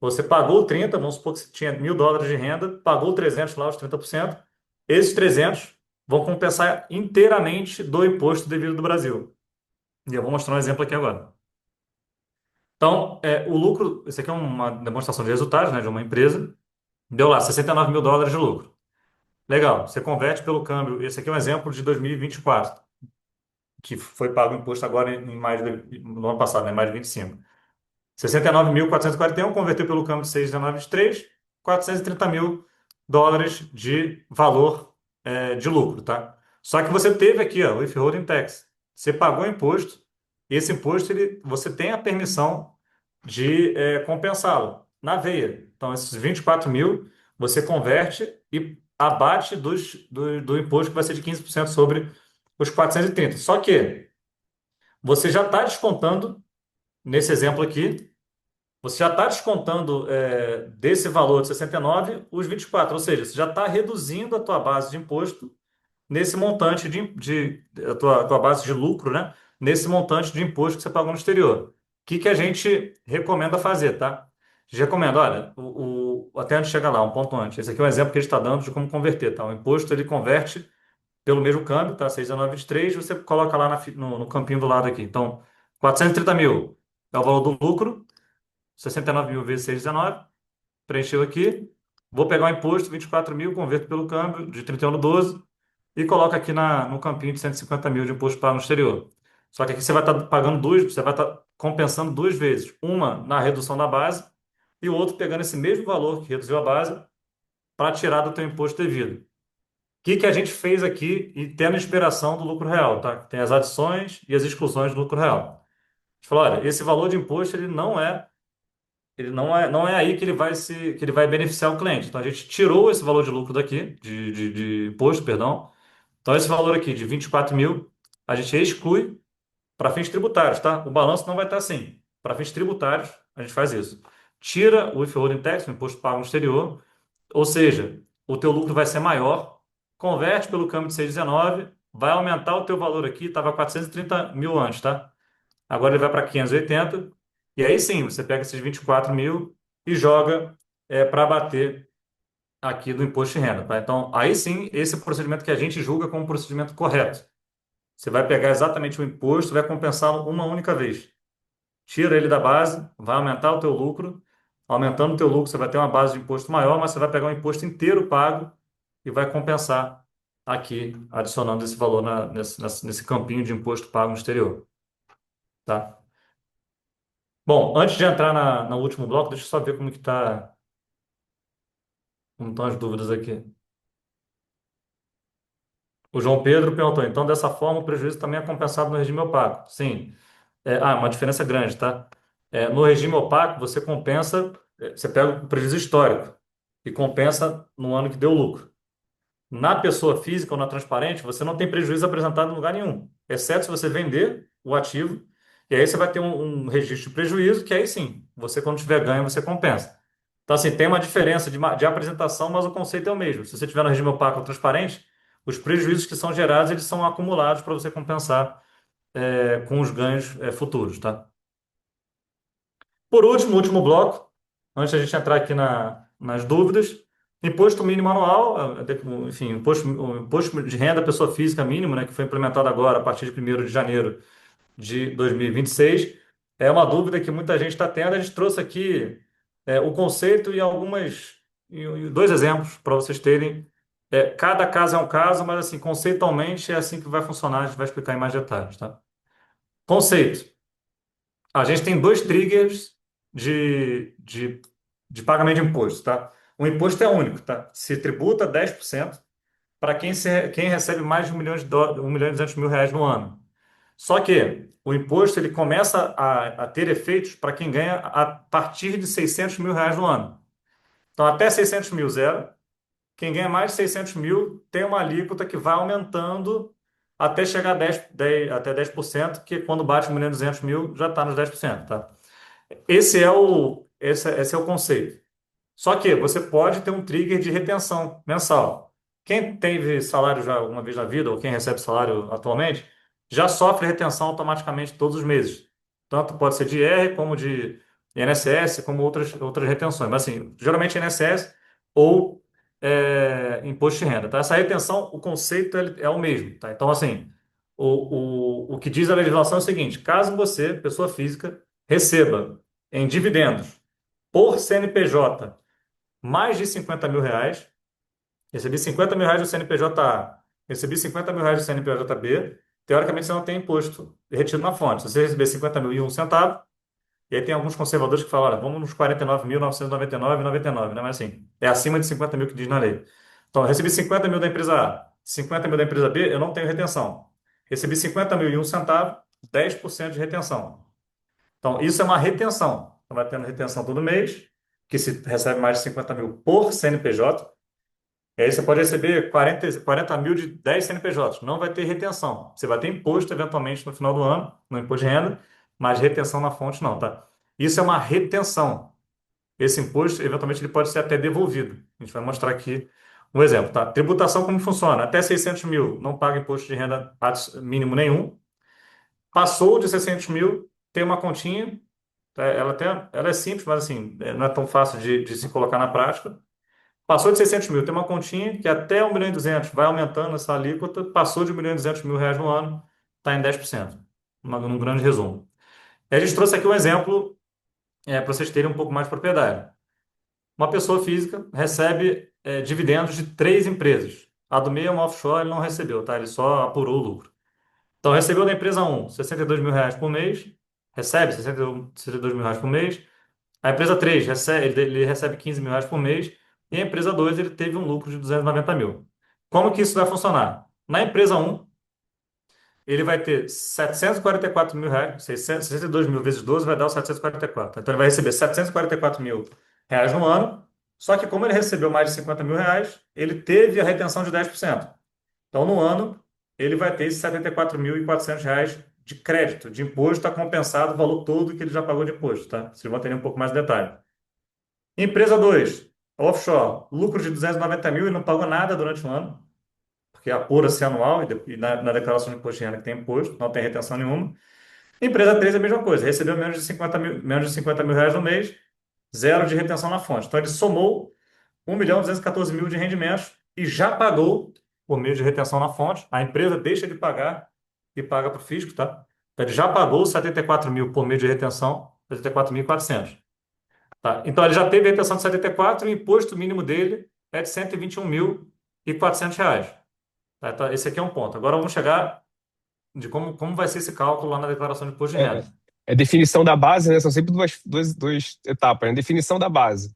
você pagou 30, vamos supor que você tinha US$ 1.000 de renda, pagou 300 lá, os 30%. Esses 300 vão compensar inteiramente do imposto devido do Brasil. E eu vou mostrar um exemplo aqui agora. Então, o lucro, isso aqui é uma demonstração de resultados, né, de uma empresa. Deu lá US$ 69.000 de lucro. Legal, você converte pelo câmbio. Esse aqui é um exemplo de 2024, que foi pago o imposto agora em mais no ano passado, né, mais de 25. 69.441 converteu pelo câmbio de 6,19 de 430 mil dólares de valor de lucro, tá? Só que você teve aqui, ó, o withholding tax. Você pagou imposto, e esse imposto você tem a permissão de compensá-lo na veia. Então, esses 24 mil você converte e abate do imposto que vai ser de 15% sobre os 430. Só que você já está descontando, nesse exemplo aqui, você já está descontando desse valor de 69 os 24, ou seja, você já está reduzindo a tua base de imposto nesse montante a tua base de lucro, né? Nesse montante de imposto que você pagou no exterior. O que que a gente recomenda fazer, tá? A gente recomenda, olha, até antes de chegar lá, um ponto antes. Esse aqui é um exemplo que ele está dando de como converter, tá? O imposto ele converte pelo mesmo câmbio, tá? 6,1923, você coloca lá no campinho do lado aqui. Então, 430 mil é o valor do lucro, 69 mil vezes 6,19, preencheu aqui. Vou pegar o imposto, 24 mil, converto pelo câmbio de 31 do 12 e coloco aqui no campinho de 150 mil de imposto pago no exterior. Só que aqui você vai estar pagando você vai estar compensando duas vezes. Uma na redução da base e o outro pegando esse mesmo valor que reduziu a base para tirar do teu imposto devido. O que que a gente fez aqui e tendo inspiração do lucro real, tá? Tem as adições e as exclusões do lucro real. A gente falou, olha, esse valor de imposto ele não é aí que ele vai beneficiar o cliente. Então a gente tirou esse valor de lucro daqui, de imposto, perdão. Então esse valor aqui de 24 mil, a gente exclui para fins tributários, tá? O balanço não vai estar assim. Para fins tributários, a gente faz isso. Tira o withholding tax, o imposto pago no exterior, ou seja, o teu lucro vai ser maior, converte pelo câmbio de 6,19, vai aumentar o teu valor aqui, estava 430 mil antes, tá? Agora ele vai para 580, e aí sim, você pega esses 24 mil e joga para bater aqui do imposto de renda, tá? Então, aí sim, esse é o procedimento que a gente julga como um procedimento correto. Você vai pegar exatamente o imposto, vai compensá-lo uma única vez. Tira ele da base, vai aumentar o teu lucro, Aumentando o teu lucro, você vai ter uma base de imposto maior, mas você vai pegar o imposto inteiro pago e vai compensar aqui, adicionando esse valor nesse campinho de imposto pago no exterior, tá? Bom, antes de entrar no último bloco, deixa eu só ver como estão as dúvidas aqui. O João Pedro perguntou, então, dessa forma, o prejuízo também é compensado no regime opaco? Sim. Uma diferença grande, tá? No regime opaco, você compensa, você pega o prejuízo histórico e compensa no ano que deu lucro. Na pessoa física ou na transparente, você não tem prejuízo apresentado em lugar nenhum, exceto se você vender o ativo, e aí você vai ter um registro de prejuízo, que aí sim, você quando tiver ganho, você compensa. Então, assim, tem uma diferença de apresentação, mas o conceito é o mesmo. Se você tiver no regime opaco ou transparente, os prejuízos que são gerados, eles são acumulados para você compensar com os ganhos futuros, tá? Por último, o último bloco, antes da gente entrar aqui nas dúvidas, imposto mínimo anual, enfim, o imposto de renda da pessoa física mínimo, né, que foi implementado agora a partir de 1º de janeiro de 2026, é uma dúvida que muita gente está tendo. A gente trouxe aqui o conceito e dois exemplos para vocês terem. Cada caso é um caso, mas assim, conceitualmente é assim que vai funcionar, a gente vai explicar em mais detalhes, tá? Conceito. A gente tem dois triggers de, de, de pagamento de imposto, tá? O imposto é único, tá? Se tributa 10% para quem recebe mais de 1.200.000 reais no ano. Só que o imposto ele começa a ter efeitos para quem ganha a partir de 600 mil reais no ano. Então, até 600 mil, zero. Quem ganha mais de 600 mil tem uma alíquota que vai aumentando até chegar a 10%, que quando bate 1.200.000 já está nos 10%, tá? Esse é o conceito. Só que você pode ter um trigger de retenção mensal. Quem teve salário já uma vez na vida, ou quem recebe salário atualmente, já sofre retenção automaticamente todos os meses. Tanto pode ser de IR, como de INSS, como outras retenções. Mas, assim, geralmente INSS ou imposto de renda. Tá? Essa retenção, o conceito é o mesmo. Tá? Então, assim, o que diz a legislação é o seguinte: caso você, pessoa física, receba em dividendos por CNPJ mais de 50 mil reais, recebi 50 mil reais do CNPJ A, recebi 50 mil reais do CNPJ B, teoricamente você não tem imposto retido na fonte. Se você receber 50 mil e um centavo, e aí tem alguns conservadores que falam, olha, vamos nos 49.999,99, né? Mas assim, é acima de 50 mil que diz na lei. Então, eu recebi 50 mil da empresa A, 50 mil da empresa B, eu não tenho retenção. Recebi 50 mil e um centavo, 10% de retenção. Então, isso é uma retenção. Então, vai tendo retenção todo mês, que se recebe mais de 50 mil por CNPJ. E aí você pode receber 40 mil de 10 CNPJs. Não vai ter retenção. Você vai ter imposto, eventualmente, no final do ano, no imposto de renda, mas retenção na fonte não, tá? Isso é uma retenção. Esse imposto, eventualmente, ele pode ser até devolvido. A gente vai mostrar aqui um exemplo, tá? Tributação, como funciona? Até 600 mil, não paga imposto de renda mínimo nenhum. Passou de 600 mil, tem uma continha. Ela é simples, mas assim, não é tão fácil de se colocar na prática. Passou de 600 mil, tem uma continha que até 1.200.000 vai aumentando essa alíquota. Passou de 1.200.000 reais no ano, está em 10%. Num grande resumo. E a gente trouxe aqui um exemplo para vocês terem um pouco mais de propriedade. Uma pessoa física recebe dividendos de três empresas. A do meio é uma offshore, ele não recebeu, tá? Ele só apurou o lucro. Então, recebeu da empresa um 62 mil reais por mês, recebe 62 mil reais por mês. A empresa 3 ele recebe 15 mil reais por mês. E a empresa 2 ele teve um lucro de 290 mil. Como que isso vai funcionar? Na empresa um ele vai ter 744 mil reais, 62 mil vezes 12 vai dar os 744. Então, ele vai receber 744 mil reais no ano. Só que, como ele recebeu mais de 50 mil reais, ele teve a retenção de 10%. Então, no ano, ele vai ter esses 74.400 reais de crédito, de imposto, está compensado o valor todo que ele já pagou de imposto, tá? Vocês vão ter um pouco mais de detalhe. Empresa 2, offshore, lucro de 290 mil e não pagou nada durante o ano, porque apura-se anual e na declaração de imposto de renda que tem imposto, não tem retenção nenhuma. Empresa 3 é a mesma coisa, recebeu menos de 50 mil reais no mês, zero de retenção na fonte. Então, ele somou 1.214.000 de rendimentos e já pagou por meio de retenção na fonte. A empresa deixa de pagar e paga para o fisco, tá? Então, ele já pagou 74 mil por meio de retenção, 74.400. Tá? Então, ele já teve a retenção de 74 e o imposto mínimo dele é de R$ 121.400. Tá? Então, esse aqui é um ponto. Agora vamos chegar de como vai ser esse cálculo lá na declaração de imposto de É, renda. é definição da base, né? São sempre duas etapas, né? Definição da base.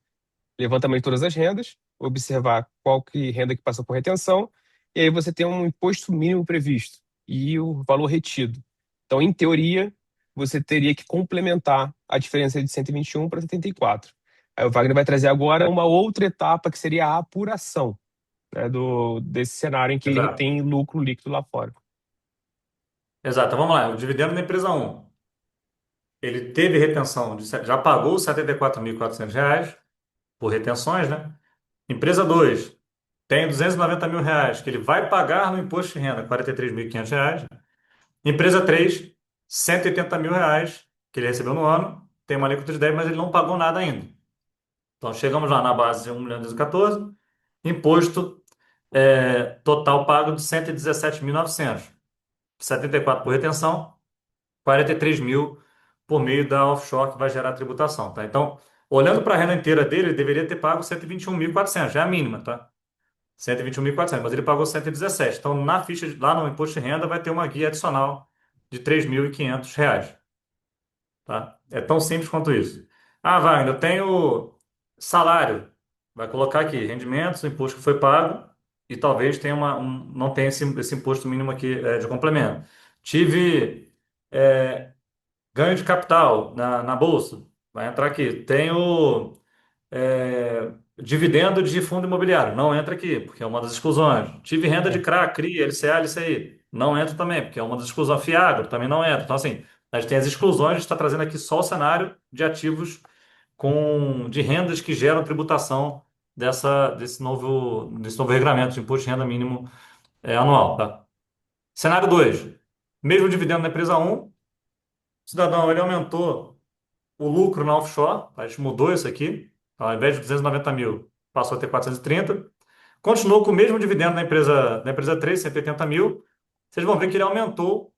Levantamento de todas as rendas, observar qual que renda que passou por retenção, e aí você tem um imposto mínimo previsto e o valor retido. Então, em teoria, você teria que complementar a diferença de 121 para 74. Aí o Wagner vai trazer agora uma outra etapa que seria a apuração, né, desse cenário em que ele Exato. retém lucro líquido lá fora. Exato. Então, vamos lá. O dividendo da empresa um, ele teve retenção já pagou os R$ 74.400 por retenções, né? Empresa 2 tem R$ 290.000 que ele vai pagar no imposto de renda, R$ 43.500. Empresa 3 R$ 180.000 que ele recebeu no ano, tem uma alíquota de 10, mas ele não pagou nada ainda. Então chegamos lá na base de 1.214.000, imposto total pago de 117.900, 74 por retenção, 43.000 por meio da offshore que vai gerar tributação, tá? Então, olhando para a renda inteira dele, ele deveria ter pago 121.400, já é a mínima, tá? 121.400, mas ele pagou 117. Então, na ficha, lá no imposto de renda, vai ter uma guia adicional de R$ 3.500, tá? É tão simples quanto isso. Ah, Wagner, eu tenho salário. Vai colocar aqui, rendimentos, o imposto que foi pago, e talvez tenha não tenha esse imposto mínimo aqui de complemento. Tive ganho de capital na bolsa, vai entrar aqui. Tenho dividendo de fundo imobiliário, não entra aqui, porque é uma das exclusões. Tive renda de É. CRA, CRI, LCA, LCI, não entra também, porque é uma das exclusões. FIAGRO também não entra. Então, assim, a gente tem as exclusões, a gente está trazendo aqui só o cenário de ativos de rendas que geram tributação desse novo regulamento de imposto de renda mínimo anual, tá? Cenário 2, mesmo dividendo na empresa um, o cidadão ele aumentou o lucro na offshore, a gente mudou isso aqui, ao invés de 290.000, passou a ter 430. Continuou com o mesmo dividendo na empresa 3, 180.000. Vocês vão ver que ele aumentou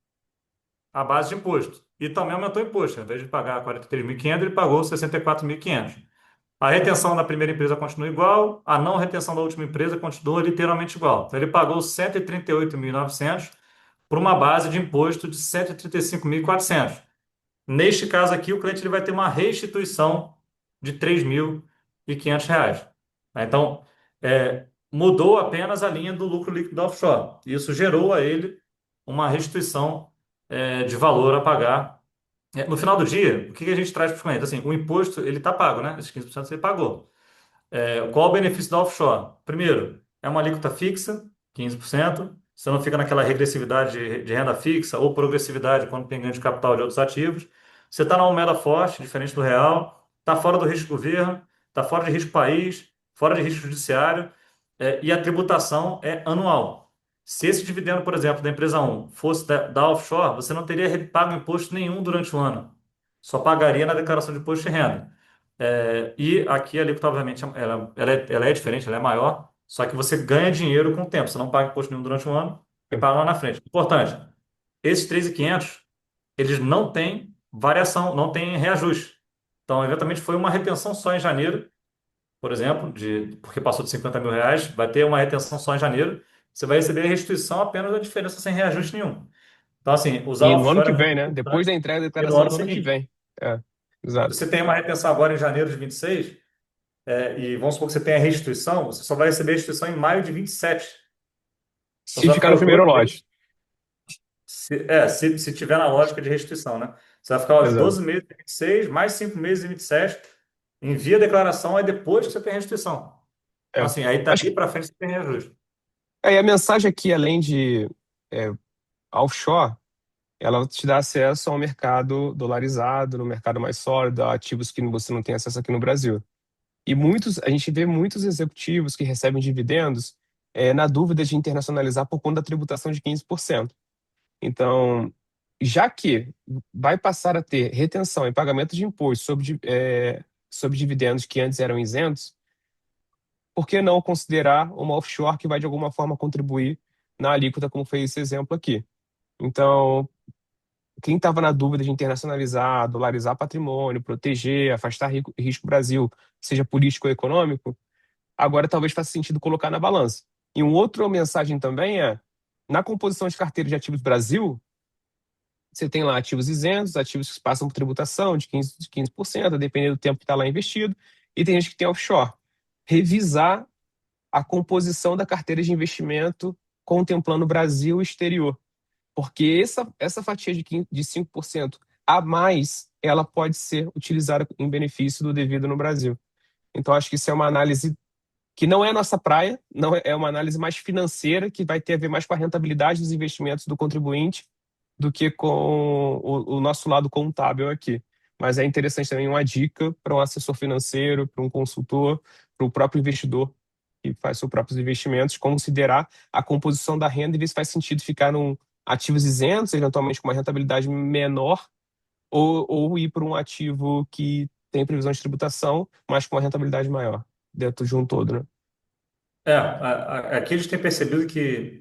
a base de imposto. E também aumentou o imposto. Ao invés de pagar 43.500, ele pagou 64.500. A retenção da primeira empresa continua igual, a não retenção da última empresa continua literalmente igual. Então, ele pagou 138.900 por uma base de imposto de 135.400. Neste caso aqui, o cliente ele vai ter uma restituição de R$ 3.500. Tá? Então, mudou apenas a linha do lucro líquido da offshore. Isso gerou a ele uma restituição de valor a pagar. No final do dia, o que que a gente traz para os clientes? Assim, o imposto ele está pago, né? Esses 15% você pagou. Qual o benefício da offshore? Primeiro, é uma alíquota fixa, 15%. Você não fica naquela regressividade de renda fixa ou progressividade quando tem ganho de capital de outros ativos. Você está numa moeda forte, diferente do real, está fora do risco governo, está fora de risco país, fora de risco judiciário, e a tributação é anual. Se esse dividendo, por exemplo, da empresa um fosse da offshore, você não teria pago imposto nenhum durante o ano. Só pagaria na declaração de imposto de renda. E aqui a alíquota, obviamente, ela é diferente, ela é maior, só que você ganha dinheiro com o tempo. Você não paga imposto nenhum durante um ano e paga lá na frente. Importante, esses 3.500 eles não têm variação, não têm reajuste. Então, eventualmente, foi uma retenção só em janeiro, por exemplo, porque passou de R$ 50.000, vai ter uma retenção só em janeiro. Você vai receber a restituição apenas da diferença sem reajuste nenhum. Então, assim, usar E no ano offshore que é muito vem, né? Depois importante. da entrega da E no declaração ano do ano que seguinte, vem. É, se exato. você tem uma retenção agora em janeiro de 26, e vamos supor que você tenha restituição, você só vai receber a restituição em maio de 27. Então você Se vai ficar ficar no os primeiro 12 meses, lote. se tiver na lógica de restituição, né? Você vai ficar os Exato. 12 meses em 26, mais 5 meses em 27, envia a declaração, aí depois que você tem a restituição. Então, É. assim, aí Acho daqui que para frente você tem reajuste. a mensagem aqui, além de é, offshore, ela te dá acesso ao mercado dolarizado, no mercado mais sólido, a ativos que você não tem acesso aqui no Brasil. E a gente vê muitos executivos que recebem dividendos na dúvida de internacionalizar por conta da tributação de 15%. Então, já que vai passar a ter retenção e pagamento de imposto sobre dividendos que antes eram isentos, por que não considerar uma offshore que vai de alguma forma contribuir na alíquota, como foi esse exemplo aqui? Então, quem estava na dúvida de internacionalizar, dolarizar patrimônio, proteger, afastar risco Brasil, seja político ou econômico, agora talvez faça sentido colocar na balança. E uma outra mensagem também é, na composição de carteira de ativos Brasil, você tem lá ativos isentos, ativos que passam por tributação de 15%, dependendo do tempo que está lá investido, e tem gente que tem offshore. Revisar a composição da carteira de investimento contemplando Brasil e exterior. Porque essa fatia de 5% a mais, ela pode ser utilizada em benefício do devido no Brasil. Então, acho que isso é uma análise que não é a nossa praia, não é uma análise mais financeira, que vai ter a ver mais com a rentabilidade dos investimentos do contribuinte do que com o nosso lado contábil aqui. Mas é interessante também uma dica para um assessor financeiro, para um consultor, para o próprio investidor que faz seus próprios investimentos, considerar a composição da renda e ver se faz sentido ficar num ativos isentos, eventualmente com uma rentabilidade menor, ou ir para um ativo que tem previsão de tributação, mas com uma rentabilidade maior, dentro de um todo, né? Aqui eles têm percebido que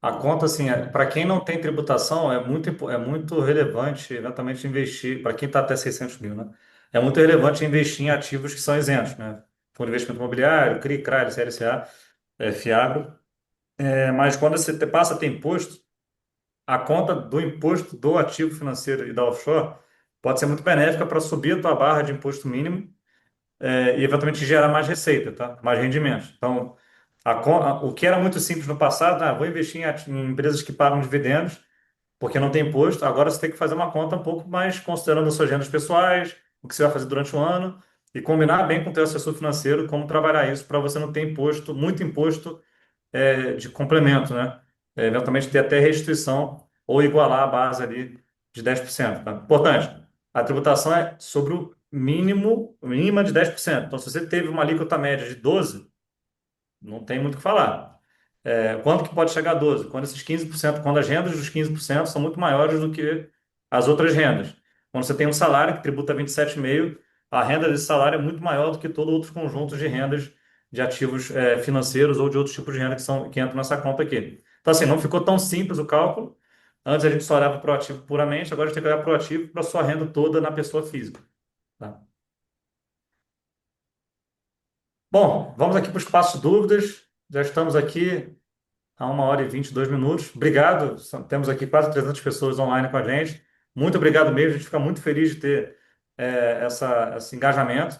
a conta, assim, para quem não tem tributação, é muito relevante eventualmente investir, para quem está até 600 mil, né? É muito relevante investir em ativos que são isentos, né? Fundo de investimento imobiliário, CRI, CRA, CLCA, FIAGRO. Mas quando você passa a ter imposto, a conta do imposto do ativo financeiro e da offshore pode ser muito benéfica para subir a tua barra de imposto mínimo e eventualmente gerar mais receita, tá? Mais rendimentos. Então, o que era muito simples no passado, vou investir em empresas que pagam dividendos, porque não tem imposto. Agora você tem que fazer uma conta um pouco mais considerando as suas rendas pessoais, o que você vai fazer durante o ano, e combinar bem com o teu assessor financeiro como trabalhar isso para você não ter imposto, muito imposto de complemento, né? Eventualmente ter até restituição ou igualar a base ali de 10%, tá? Importante, a tributação é sobre o mínima de 10%. Então, se você teve uma alíquota média de 12, não tem muito o que falar. Quanto que pode chegar a 12? Quando esses 15%, quando as rendas dos 15% são muito maiores do que as outras rendas. Quando você tem um salário que tributa 27,5%, a renda desse salário é muito maior do que todo outro conjunto de rendas de ativos financeiros ou de outros tipos de renda que entram nessa conta aqui. Então, assim, não ficou tão simples o cálculo. Antes a gente só olhava para o ativo puramente, agora a gente tem que olhar para o ativo para a sua renda toda na pessoa física. Tá? Bom, vamos aqui para o espaço de dúvidas. Já estamos aqui a 1h22. Obrigado. Temos aqui quase 300 pessoas online com a gente. Muito obrigado mesmo. A gente fica muito feliz de ter esse engajamento.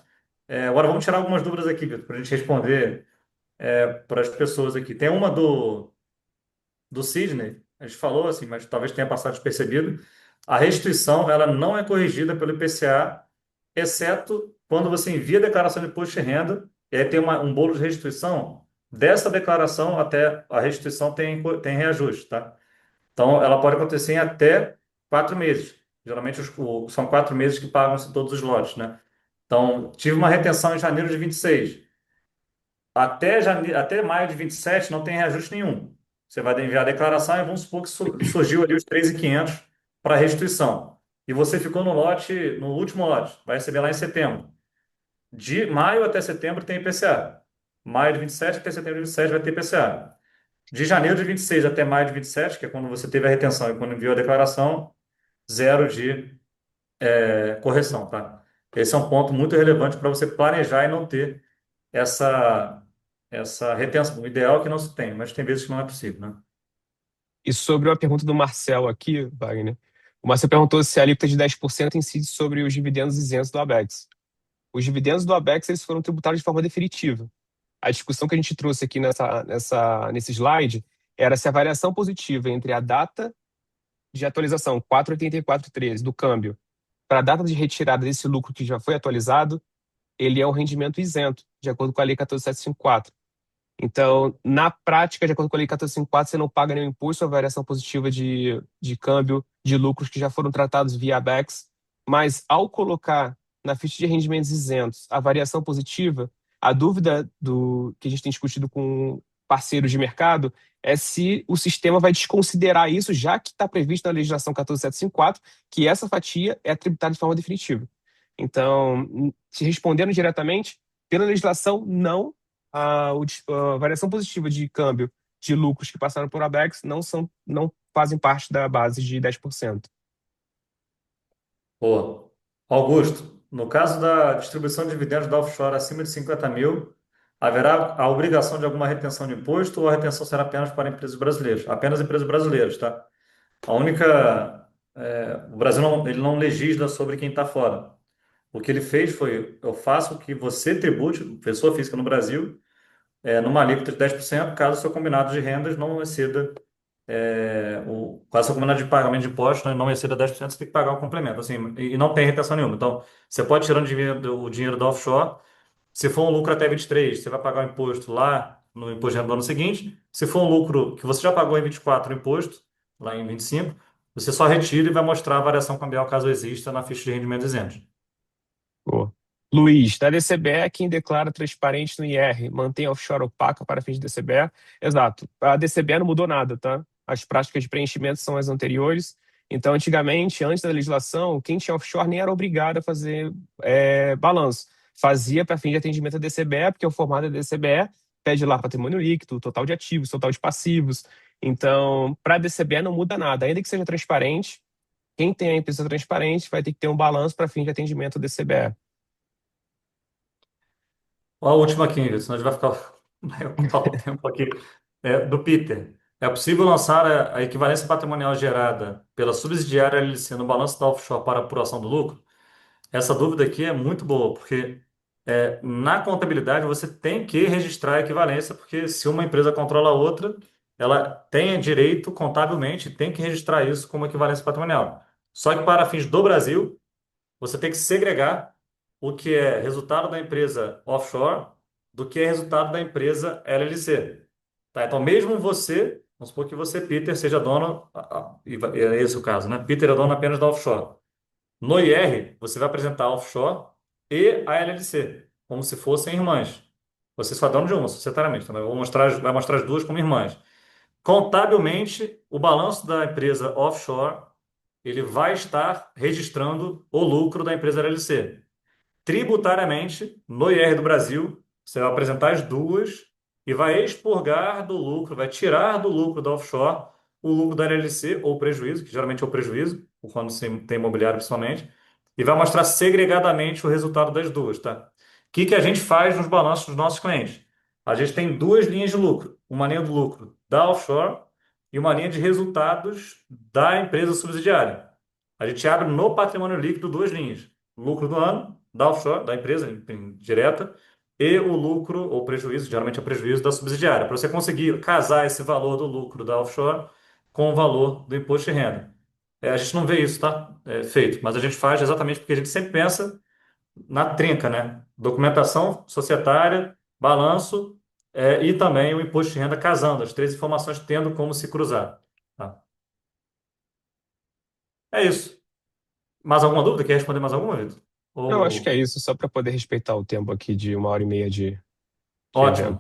Agora vamos tirar algumas dúvidas aqui, Vitor, para a gente responder para as pessoas aqui. Tem uma do Sidney, a gente falou assim, mas talvez tenha passado despercebido. A restituição ela não é corrigida pelo IPCA, exceto quando você envia a declaração de imposto de renda, e aí tem um bolo de restituição. Dessa declaração até a restituição tem reajuste, tá? Então, ela pode acontecer em até 4 meses. Geralmente são 4 meses que pagam-se todos os lotes, né? Então, tive uma retenção em janeiro de 26. Até maio de 27 não tem reajuste nenhum. Você vai enviar a declaração e vamos supor que surgiu ali os 3.500 para restituição. E você ficou no último lote, vai receber lá em setembro. De maio até setembro tem IPCA. Maio de 27 até setembro de 27 vai ter IPCA. De janeiro de 26 até maio de 27, que é quando você teve a retenção e quando enviou a declaração, zero de correção, tá? Esse é um ponto muito relevante para você planejar e não ter essa, essa retenção. O ideal é que não se tenha, mas tem vezes que não é possível, né? E sobre a pergunta do Marcel aqui, Wagner, o Marcel perguntou se a alíquota de 10% incide sobre os dividendos isentos do Abex. Os dividendos do Abex eles foram tributados de forma definitiva. A discussão que a gente trouxe aqui nesse slide era se a variação positiva entre a data de atualização 4,8413 do câmbio para a data de retirada desse lucro que já foi atualizado, ele é um rendimento isento, de acordo com a Lei 14.754. Então, na prática, de acordo com a Lei 14.504, você não paga nenhum imposto à variação positiva de câmbio de lucros que já foram tratados via BEX, mas ao colocar na ficha de rendimentos isentos a variação positiva, a dúvida que a gente tem discutido com parceiros de mercado é se o sistema vai desconsiderar isso, já que está previsto na legislação 14.754, que essa fatia é tributada de forma definitiva. Então, te respondendo diretamente, pela legislação, não a variação positiva de câmbio de lucros que passaram por Abex não fazem parte da base de 10%. Boa. Augusto, no caso da distribuição de dividendos da offshore acima de 50 mil, haverá a obrigação de alguma retenção de imposto ou a retenção será apenas para empresas brasileiras? Apenas empresas brasileiras, tá? A única. O Brasil não, ele não legisla sobre quem está fora. O que ele fez foi: eu faço que você tribute, pessoa física no Brasil, numa alíquota de 10%, caso o seu combinado de rendas não exceda caso seu combinado de pagamento de impostos, né, não exceda 10%, você tem que pagar o complemento, assim, e não tem retenção nenhuma. Então, você pode tirar o dinheiro da offshore, se for um lucro até 23, você vai pagar o imposto lá no imposto de renda do ano seguinte. Se for um lucro que você já pagou em 24 o imposto, lá em 25, você só retira e vai mostrar a variação cambial caso exista na ficha de rendimentos isentos. Boa. Luiz, da DCBE, quem declara transparente no IR mantém a offshore opaca para fins de DCBE? Exato. A DCBE não mudou nada, tá? As práticas de preenchimento são as anteriores. Então, antigamente, antes da legislação, quem tinha offshore nem era obrigado a fazer balanço. Fazia para fins de atendimento da DCBE, porque o formato da DCBE pede lá patrimônio líquido, total de ativos, total de passivos. Então, para a DCBE não muda nada. Ainda que seja transparente, quem tem a empresa transparente vai ter que ter um balanço para fins de atendimento da DCBE. Ó, a última aqui, senão a gente vai ficar vai ocupar o tempo aqui. Do Peter. É possível lançar a equivalência patrimonial gerada pela subsidiária LLC no balanço da offshore para apuração do lucro? Essa dúvida aqui é muito boa, porque na contabilidade você tem que registrar a equivalência, porque se uma empresa controla a outra, ela tem direito contabilmente, tem que registrar isso como equivalência patrimonial. Só que para fins do Brasil, você tem que segregar o que é resultado da empresa offshore do que é resultado da empresa LLC. Tá? Então, mesmo você, vamos supor que você, Peter, seja dono, e é esse o caso, né? Peter é dono apenas da offshore. No IR, você vai apresentar a offshore e a LLC, como se fossem irmãs. Você só é dono de uma, societariamente. Então, eu vou mostrar, vai mostrar as duas como irmãs. Contabilmente, o balanço da empresa offshore, ele vai estar registrando o lucro da empresa LLC. Tributariamente, no IR do Brasil, você vai apresentar as duas e vai expurgar do lucro, vai tirar do lucro da offshore o lucro da LLC ou prejuízo, que geralmente é o prejuízo, quando você tem imobiliário principalmente, e vai mostrar segregadamente o resultado das duas, tá? O que que a gente faz nos balanços dos nossos clientes? A gente tem duas linhas de lucro, uma linha do lucro da offshore e uma linha de resultados da empresa subsidiária. A gente abre no patrimônio líquido duas linhas: lucro do ano da offshore, da empresa direta, e o lucro ou prejuízo, geralmente é prejuízo da subsidiária, para você conseguir casar esse valor do lucro da offshore com o valor do imposto de renda. A gente não vê isso, tá? Feito, mas a gente faz exatamente porque a gente sempre pensa na trinca, né? Documentação societária, balanço, e também o imposto de renda casando, as três informações tendo como se cruzar. Tá? É isso. Mais alguma dúvida? Quer responder mais alguma, Vitor? Eu acho que é Ou... isso, só para poder respeitar o tempo aqui de 1 hora e meia de evento. Ótimo.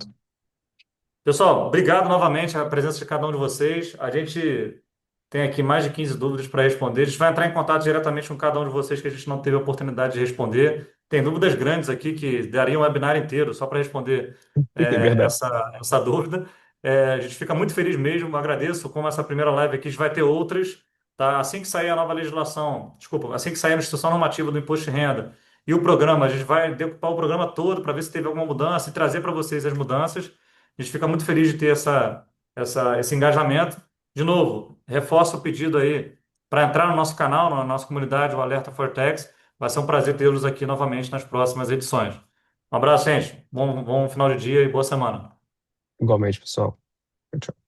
Pessoal, obrigado novamente a presença de cada um de vocês. A gente tem aqui mais de 15 dúvidas para responder. A gente vai entrar em contato diretamente com cada um de vocês que a gente não teve a oportunidade de responder. Tem dúvidas grandes aqui que daria um webinar inteiro só para responder É verdade. essa dúvida. A gente fica muito feliz mesmo, agradeço. Como essa primeira live aqui, a gente vai ter outras. Tá? Assim que sair a nova legislação, desculpa, assim que sair a instrução normativa do imposto de renda e o programa, a gente vai decupar o programa todo para ver se teve alguma mudança e trazer para vocês as mudanças. A gente fica muito feliz de ter esse engajamento. De novo, reforço o pedido aí para entrar no nosso canal, na nossa comunidade, o Alerta Fortex. Vai ser um prazer tê-los aqui novamente nas próximas edições. Um abraço, gente. Bom final de dia e boa semana. Igualmente, pessoal. Tchau, tchau.